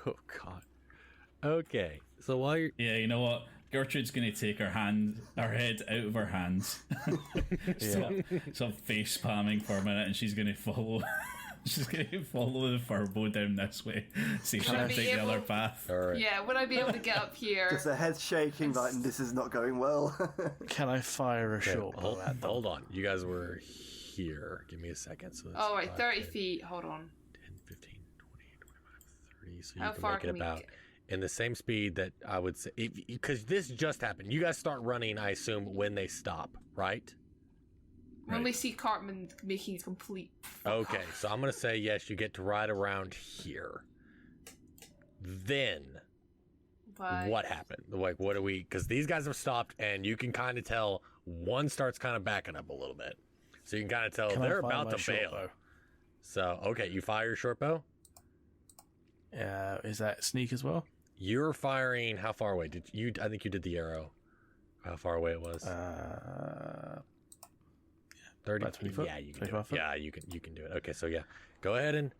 Oh God. Okay. So while you're Yeah, you know what? Gertrude's going to take her head out of her hands. Stop face palming for a minute, and she's going to follow. She's going to follow the furbo down this way. See if she I can be take the able- other path. all right. Yeah, would I be able to get up here? Just their heads shaking like this is not going well. Can I fire a short bow at them? Hold on. You guys were here. Give me a second. So that's Oh, right, 5, 30 10, feet. Hold on. 10, 15, 20, 25, 30. So you How can far make it can we about get? in the same speed that I would say, because this just happened. You guys start running, I assume, when they stop, right? When Right. we see Cartman making a complete... Okay, so I'm gonna say yes. You get to ride around here. Then But what happened? Like, what do we? Because these guys have stopped, and you can kind of tell one starts kind of backing up a little bit. So you can kind of tell Can I they're fire about my to short bail. bow? So okay, you fire your short bow. Is that sneak as well? You're firing how far away? Did you? I think you did the arrow. How far away it was? 30 about 20 foot? Yeah, you can do 25 it. foot? Yeah, you can do it. Okay, so yeah, go ahead and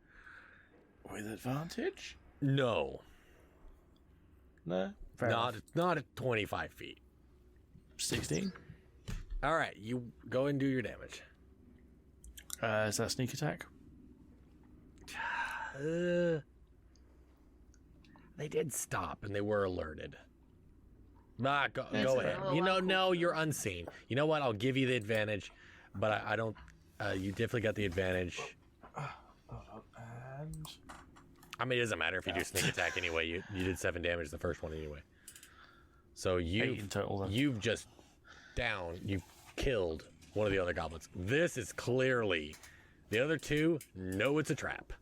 With advantage? no, No. Fair enough. not at 25 feet. 16. All right, you go and do your damage. Is that sneak attack? They did stop and they were alerted. Go That's ahead. a little You know, uncool. no, you're unseen. You know what? I'll give you the advantage, but I don't. You definitely got the advantage. And I mean, it doesn't matter if you do sneak attack anyway. You did 7 damage the first one anyway. So 8 in total then. you've killed one of the other goblins. This is clearly the other two know it's a trap,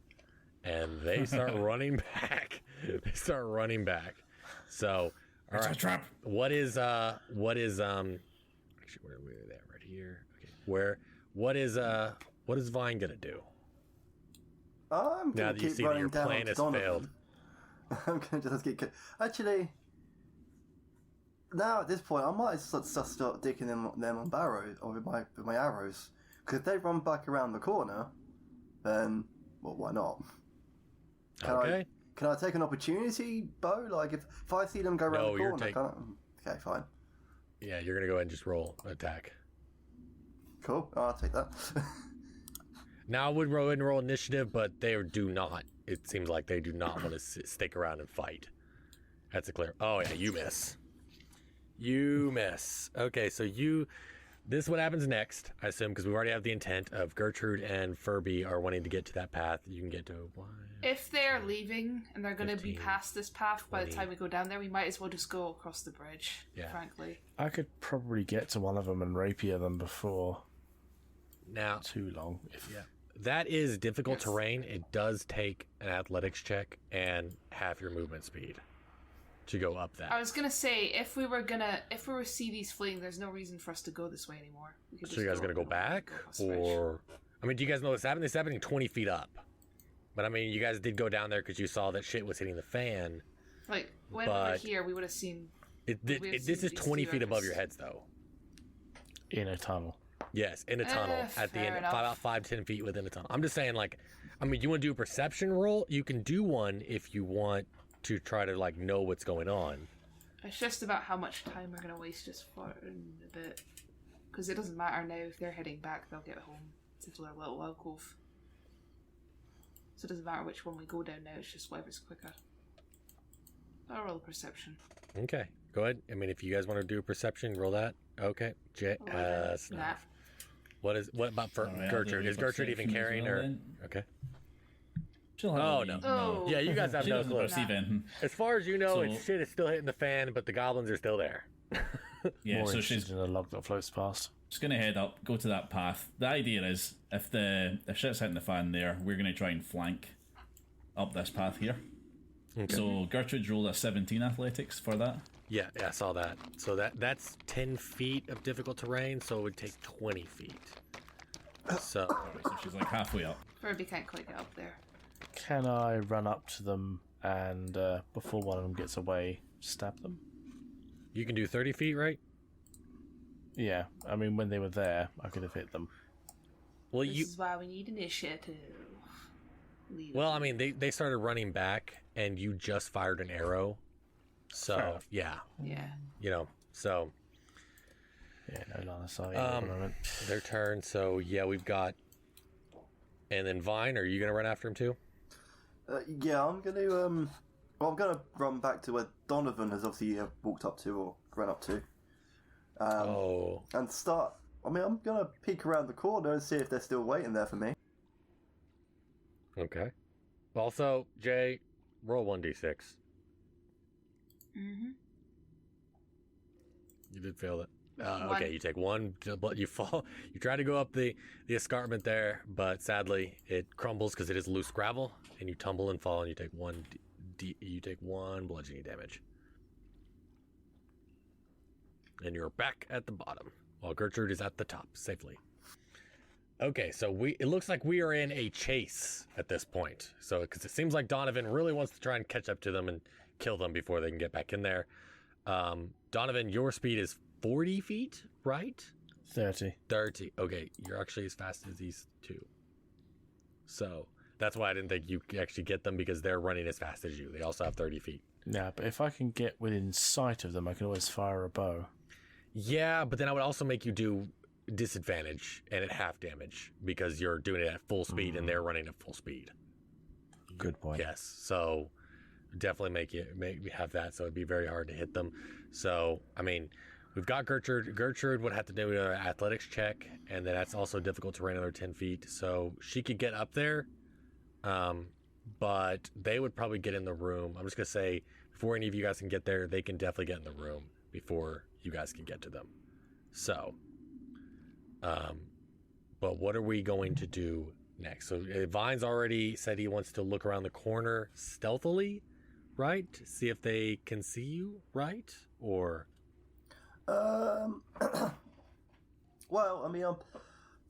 and they start running back. They start running back. So, all It's right. a trap. What is actually where are we at right here? Okay. What is Vine gonna do? I'm Now gonna that you keep see that running your down plan to has Donovan. failed. I'm gonna just keep. Actually, now at this point, I might just start digging them on barrows or with my arrows. Because if they run back around the corner, then well, why not? Okay. Can I take an opportunity bow? Like if I see them go around No, the you're corner, okay, fine, Yeah, you're gonna go ahead and just roll attack. cool. I'll take that. Now I would roll and roll initiative, but they do not. It seems like they do not want to stick around and fight. That's a clear. Oh yeah, you miss. You miss. Okay, so this is what happens next, I assume, because we already have the intent of Gertrude and Furby are wanting to get to that path. You can get to one. If they're leaving and they're going to be 15, past this path by the 20. time we go down there, we might as well just go across the bridge, Yeah. frankly. I could probably get to one of them and rapier them before Now too long. that is difficult Yes. terrain. It does take an athletics check and half your movement speed to go up that. I was going to say, if we were to see these fleeing, there's no reason for us to go this way anymore. We could So just you guys gonna go back, across the bridge. or I mean, do you guys know what's happening? It's happening 20 feet up. But I mean, you guys did go down there because you saw that shit was hitting the fan. Like, when we were but- here, we would have seen... This We've is seen these 20 two feet above others. your heads, though. In a tunnel. Yes, in a tunnel at the fair end, enough. about 5-10 feet within a tunnel. I'm just saying, like, I mean, you want to do a perception roll? You can do one if you want to try to like know what's going on. It's just about how much time we're going to waste just for a bit. Because it doesn't matter now, if they're heading back, they'll get home to their little alcove. So it doesn't matter which one we go down now, it's just whatever's quicker. I'll roll perception. Okay, go ahead. I mean, if you guys want to do a perception, roll that. Okay, Nah. What about for All right, I'll Gertrude? do Is Gertrude even perception as carrying well her? then. Okay. She'll have Oh, a no. lead, Oh. Yeah, you guys have She no doesn't clue. perceive anything. As far as you know, So- it's shit is still hitting the fan, but the goblins are still there. Yeah, More so interested she's in a log that floats past. just gonna head up, go to that path. The idea is, if shit's hitting the fan there, we're gonna try and flank up this path here. Okay. So Gertrude's rolled a 17 athletics for that. Yeah, I saw that. So that's 10 feet of difficult terrain, so it would take 20 feet. So, Alright, so she's like halfway up. Furby can't quite get up there. Can I run up to them and, before one of them gets away, stab them? you can do 30 feet, right? Yeah, I mean, when they were there, I could have hit them. Well, This is why we need initiative. Leave well, it. I mean, they started running back, and you just fired an arrow. Fair So, enough. yeah, Yeah. so Yeah, no line of sight at the moment. their turn. So, yeah, we've got. And then Vine, are you going to run after him too? Yeah, I'm going to. Well, I'm going to run back to where Donovan has obviously walked up to or run up to. And start. I mean, I'm going to peek around the corner and see if they're still waiting there for me. Okay. Also, Jay, roll 1d6. Mm-hmm. You did fail it. One. Okay, you take one, but you fall. You try to go up the escarpment there, but sadly it crumbles because it is loose gravel, and you tumble and fall, and you take one bludgeoning damage, and you're back at the bottom while Gertrude is at the top safely. Okay, so it looks like we are in a chase at this point. So because it seems like Donovan really wants to try and catch up to them and kill them before they can get back in there. Donovan, your speed is 40 feet, right? 30. 30. Okay, you're actually as fast as these two. So that's why I didn't think you could actually get them, because they're running as fast as you. They also have 30 feet. Yeah, but if I can get within sight of them, I can always fire a bow. Yeah, but then I would also make you do disadvantage and at half damage because you're doing it at full speed and they're running at full speed. Good point. Yes, so definitely make you have that, so it'd be very hard to hit them. So, I mean, we've got Gertrude. Gertrude would have to do an athletics check, and then that's also difficult terrain, another 10 feet. So she could get up there, but they would probably get in the room. I'm just going to say, before any of you guys can get there, they can definitely get in the room before you guys can get to them. So, but what are we going to do next? So Vine's already said he wants to look around the corner stealthily, right? See if they can see you, right? Or Well, I mean,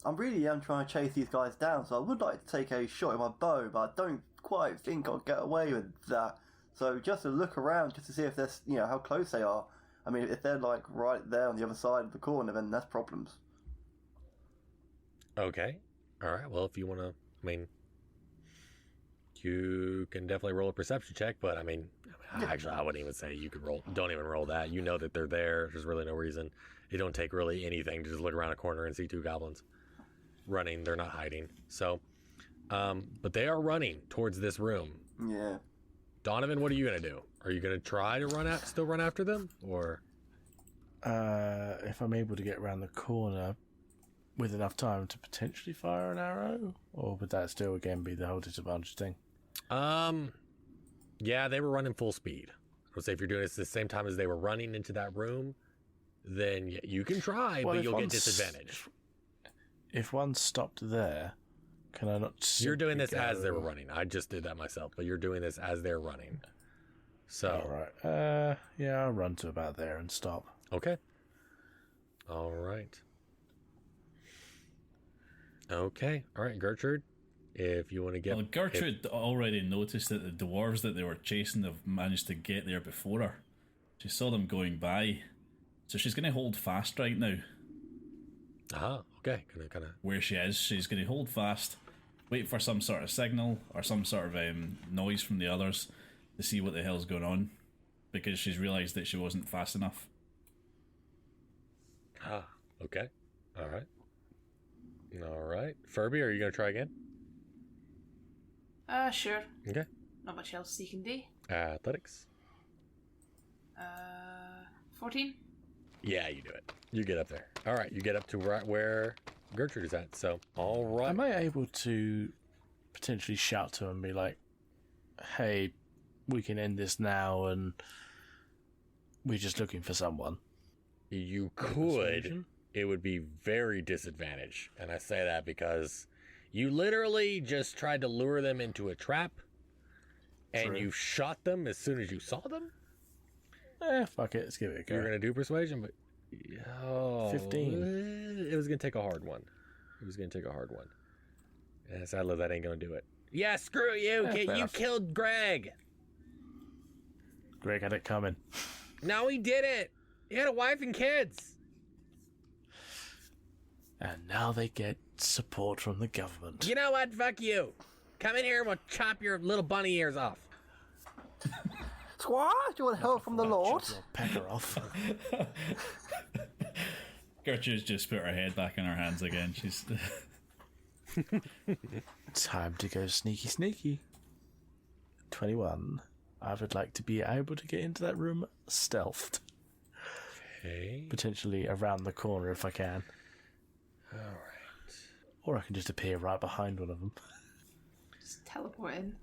I'm really trying to chase these guys down, so I would like to take a shot with my bow, but I don't quite think I'll get away with that. So just to look around, just to see if they're, how close they are. I mean, if they're like right there on the other side of the corner, then that's problems. okay, all right. Well, if you want to, I mean, you can definitely roll a perception check. But I mean, actually, I wouldn't even say you could roll. Don't even roll that. You know that they're there. There's really no reason. It don't take really anything to just look around a corner and see two goblins running. They're not hiding. So, but they are running towards this room. Yeah. Donovan, what are you gonna do? Are you gonna try to still run after them, or? If I'm able to get around the corner with enough time to potentially fire an arrow, or would that still again be the whole disadvantage thing? Yeah, they were running full speed. I would say if you're doing it at the same time as they were running into that room, then yeah, you can try, Well, but if you'll get one's- disadvantage. If one stopped there, can I not? You're doing simply this as they were go- running. I just did that myself, but you're doing this as they're running. So, All right. Yeah, I'll run to about there and stop. okay. All right. Okay. All right, Gertrude, if you want to get... Well, Gertrude already noticed that the dwarves that they were chasing have managed to get there before her. She saw them going by. So she's going to hold fast right now. Okay, gonna kind of. where she is. She's going to hold fast, wait for some sort of signal or some sort of noise from the others to see what the hell's going on, because she's realised that she wasn't fast enough. Ah, okay. All right. All right. Furby, are you gonna try again? Sure. Okay. Not much else you can do. Athletics. 14? Yeah, you do it. You get up there. All right, you get up to right where Gertrude is at. So, all right. Am I able to potentially shout to him and be like, hey, we can end this now and we're just looking for someone? You could. It would be very disadvantaged. And I say that because you literally just tried to lure them into a trap and True. you shot them as soon as you saw them. Fuck it. Let's give it a go. You're going to do persuasion, but... Oh, 15. It was going to take a hard one. And sadly, that ain't going to do it. Yeah, screw you. fair You enough. killed Greg. Greg had it coming. No, he didn't. He had a wife and kids. And now they get support from the government. You know what? Fuck you. Come in here and we'll chop your little bunny ears off. Squire, do you want help from the Lord? Chop your pecker off. Gertrude's just put her head back in her hands again. She's Time to go sneaky sneaky. 21. I would like to be able to get into that room stealthed. Okay. Potentially around the corner if I can. All right. Or I can just appear right behind one of them. Just teleport in.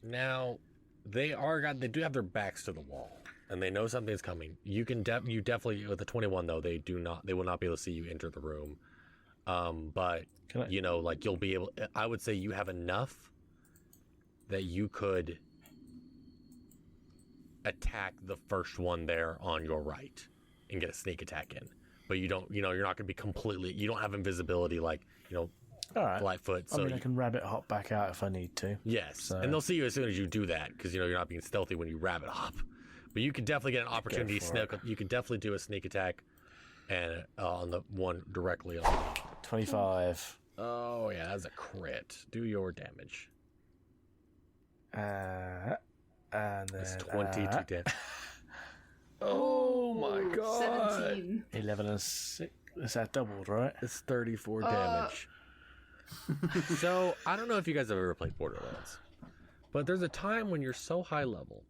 Now, they do have their backs to the wall, and they know something's coming. You can you definitely with the 21 though they will not be able to see you enter the room. But Can I- you know, like you'll be able. I would say you have enough that you could attack the first one there on your right and get a sneak attack in. But you don't. You know, you're not going to be completely. You don't have invisibility like Alright. Lightfoot. I So mean, I can rabbit hop back out if I need to. yes, So- and they'll see you as soon as you do that because you're not being stealthy when you rabbit hop. But you could definitely get an opportunity for sneak. You could definitely do a sneak attack, and on the one directly on. 25. Oh yeah, that's a crit. Do your damage. And then That's 22 damage. Oh my god! 17. 11 and 6. Is that doubled, right? It's 34 damage. So I don't know if you guys have ever played Borderlands, but there's a time when you're so high level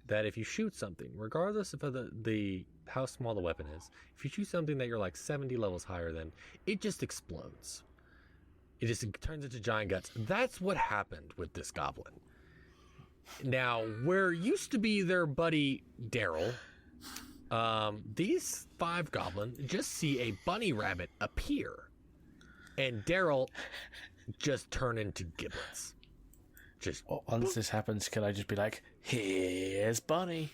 that if you shoot something, regardless of the how small the weapon is, if you shoot something that you're like 70 levels higher than, it just explodes. It just turns into giant guts. That's what happened with this goblin. Now, where used to be their buddy Daryl, these 5 goblins just see a bunny rabbit appear, and Daryl just turn into giblets. Just Once this happens, can I just be like, here's Bunny?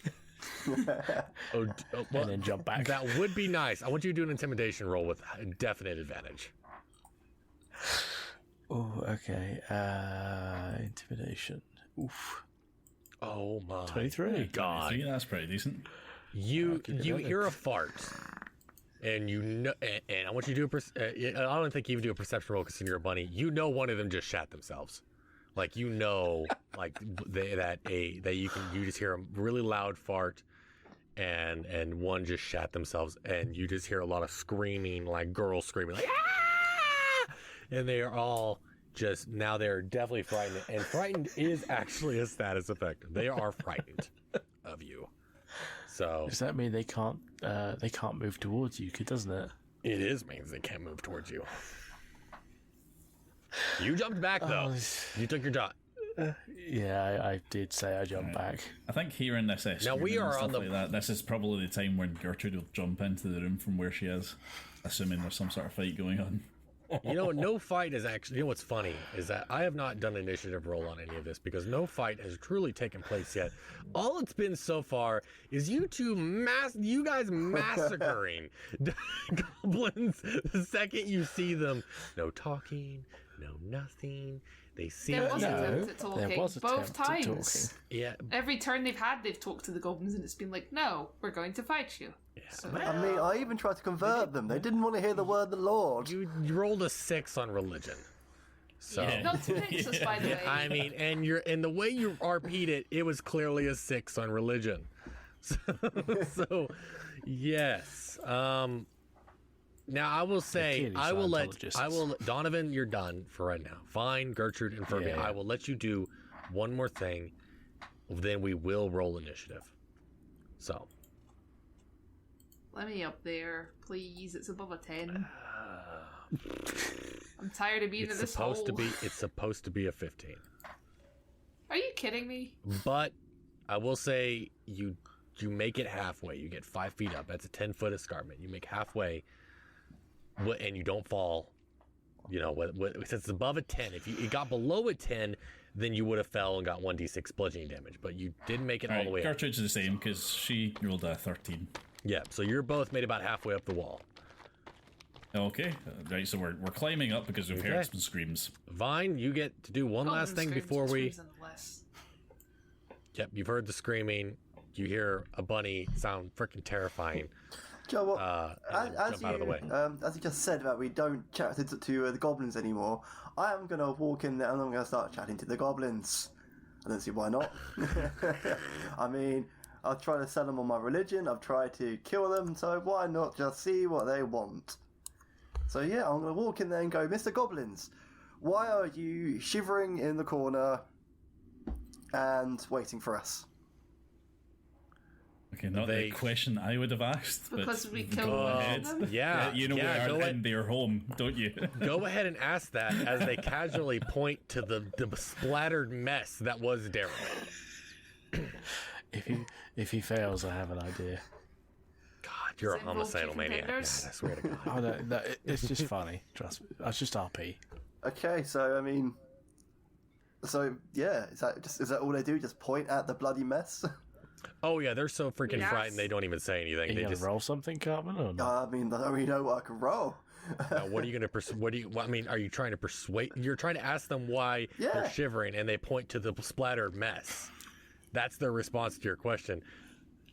well, And then jump back. That would be nice. I want you to do an intimidation roll with definite advantage. Oh, okay. Intimidation. Oof. Oh my 23. god! that's pretty decent. You Okay, you okay. hear a fart, and you know, and I want you to do I don't think you even do a perception roll because you're a bunny. You know, one of them just shat themselves. Like you know, like that you just hear a really loud fart, and one just shat themselves, and you just hear a lot of screaming, like girls screaming, like ah! And they are all just now they're definitely frightened, and frightened is actually a status effect. They are frightened of you. So Does that mean they can't move towards you, doesn't it? it means they can't move towards you. You jumped back though. You took your shot. Yeah, I did say I jumped back. I think hearing this Now we screaming and are stuff on the- like that, this is probably the time when Gertrude will jump into the room from where she is, assuming there's some sort of fight going on. You know, no fight is actually. You know what's funny is that I have not done an initiative roll on any of this because no fight has truly taken place yet. All it's been so far is you guys massacring goblins the second you see them. No talking, no nothing. They see There was you. attempt at talking. there was both attempt at times. Yeah, Every turn they've had, they've talked to the goblins, and it's been like, "No, we're going to fight you." yeah. So, I mean, I even tried to convert them. They didn't want to hear the word the Lord. You rolled a 6 on religion. So Yeah. not to fix us, by the way. I mean, and the way you RP'd it, it was clearly a 6 on religion. So yes. Now I will say, Clearly Donovan, you're done for right now. Fine, Gertrude and Fermi, Yeah. I will let you do one more thing. Then we will roll initiative. So. Let me up there, please. It's above a 10. I'm tired of being in this hole. It's supposed to be a 15. Are you kidding me? But I will say you make it halfway. You get 5 feet up. That's a 10-foot escarpment. You make halfway, and you don't fall. You know, since it's above a 10. If you got below a 10, then you would have fell and got 1d6 bludgeoning damage. But you didn't make it all the way up. Gertrude's the same because she rolled a 13. Yeah, so you're both made about halfway up the wall. Okay, right. So we're climbing up because we've heard some screams. Vine, you get to do one last thing before we. Nonetheless. Yep, you've heard the screaming. You hear a bunny sound freaking terrifying. Joe, what? And then jump out of the way. As you just said about we don't chat to the goblins anymore, I am going to walk in there and I'm going to start chatting to the goblins. I don't see why not. I mean, I've tried to sell them on my religion, I've tried to kill them, so why not just see what they want? So yeah, I'm going to walk in there and go, Mr. Goblins, why are you shivering in the corner and waiting for us? Okay, not the question I would have asked. Because but we killed go one of ahead. them? Yeah, You know yeah, we are in their home, don't you? Go ahead and ask that as they casually point to the splattered mess that was Daryl. If he fails, I have an idea. God, you're a Does it involve homicidal chicken maniac, man. I tenders? swear to God. Oh, no, it's just funny. Trust me. That's just RP. Okay, so I mean, so yeah, is that all they do? Just point at the bloody mess? Oh yeah, they're so freaking Yes. frightened they don't even say anything. Are you They going just. to roll something, Cartman, or not? I mean, I don't really know what I can roll. What are you going to what do you? I mean, are you trying to persuade? You're trying to ask them why Yeah. they're shivering, and they point to the splattered mess. That's their response to your question.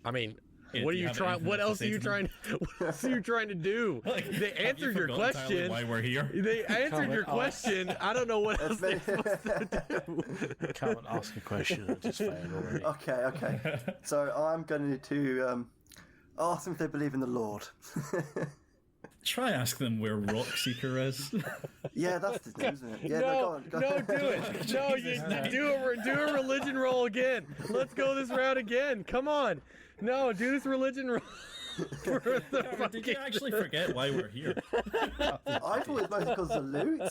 I mean, Yeah, what are do you you have trying? anything What to else are say you to them? trying? What else are you trying to do? Like, They have you answered your forgotten entirely question. why we're here? They answered your Comment, question. I don't know what else they're supposed to do. Cartman, ask a question and just failed already. Okay. So I'm going to ask them if they believe in the Lord. Try ask them where Rockseeker is. Yeah, that's the thing, isn't it? Yeah, No, go on. no, do it. No, you do a religion roll again. Let's go this route again. Come on. No, do this religion roll. For the Cartman, did you fucking- actually forget why we're here? I thought it was mostly because of loot.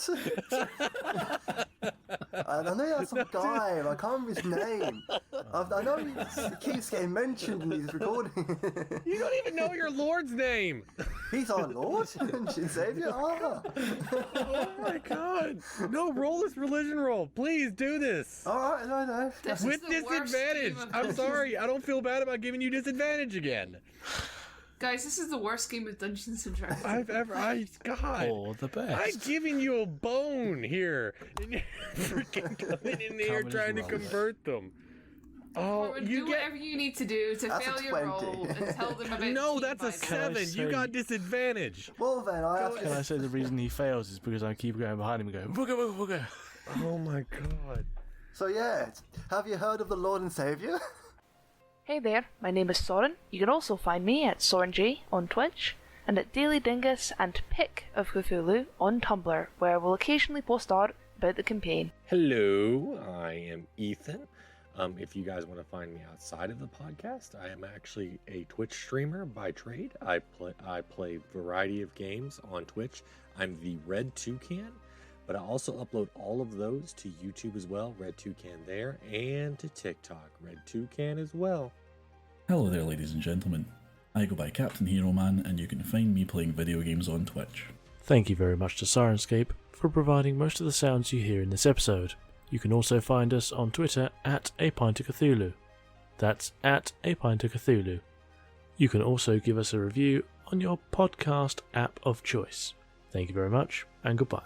And I know that's some guy, but I can't remember his name. I know he keeps getting mentioned in these recordings. You don't even know your Lord's name. He's our Lord and Savior. Ah. Oh my God. No, roll this religion roll. Please do this. All right, no. This is With the worst disadvantage. game of I'm Dungeons- sorry. I don't feel bad about giving you disadvantage again. Guys, this is the worst game of Dungeons and Dragons. God. Or the best. I'm giving you a bone here. And you're freaking coming in here Coming trying to as well. convert them. Oh, Corbin, you do get. whatever you need to do to That's a fail your 20. roll and tell them about No, team that's a vibes. 7. You say- got disadvantage. Well then, I ask Can I say the reason he fails is because I keep going behind him and going, booga, booga, booga. Oh my God. So yeah, have you heard of the Lord and Savior? Hey there, my name is Soren. You can also find me at SorenJ on Twitch, and at Daily Dingus and Pick of Cthulhu on Tumblr, where I will occasionally post art about the campaign. Hello, I am Ethan. If you guys want to find me outside of the podcast, I am actually a Twitch streamer by trade. I play variety of games on Twitch. I'm the Red Toucan, but I also upload all of those to YouTube as well, Red Toucan there, and to TikTok, Red Toucan as well. Hello there, ladies and gentlemen. I go by Captain Hero Man, and you can find me playing video games on Twitch. Thank you very much to Sirenscape for providing most of the sounds you hear in this episode. You can also find us on Twitter at @APintOfCthulhu. That's at @APintOfCthulhu. You can also give us a review on your podcast app of choice. Thank you very much, and goodbye.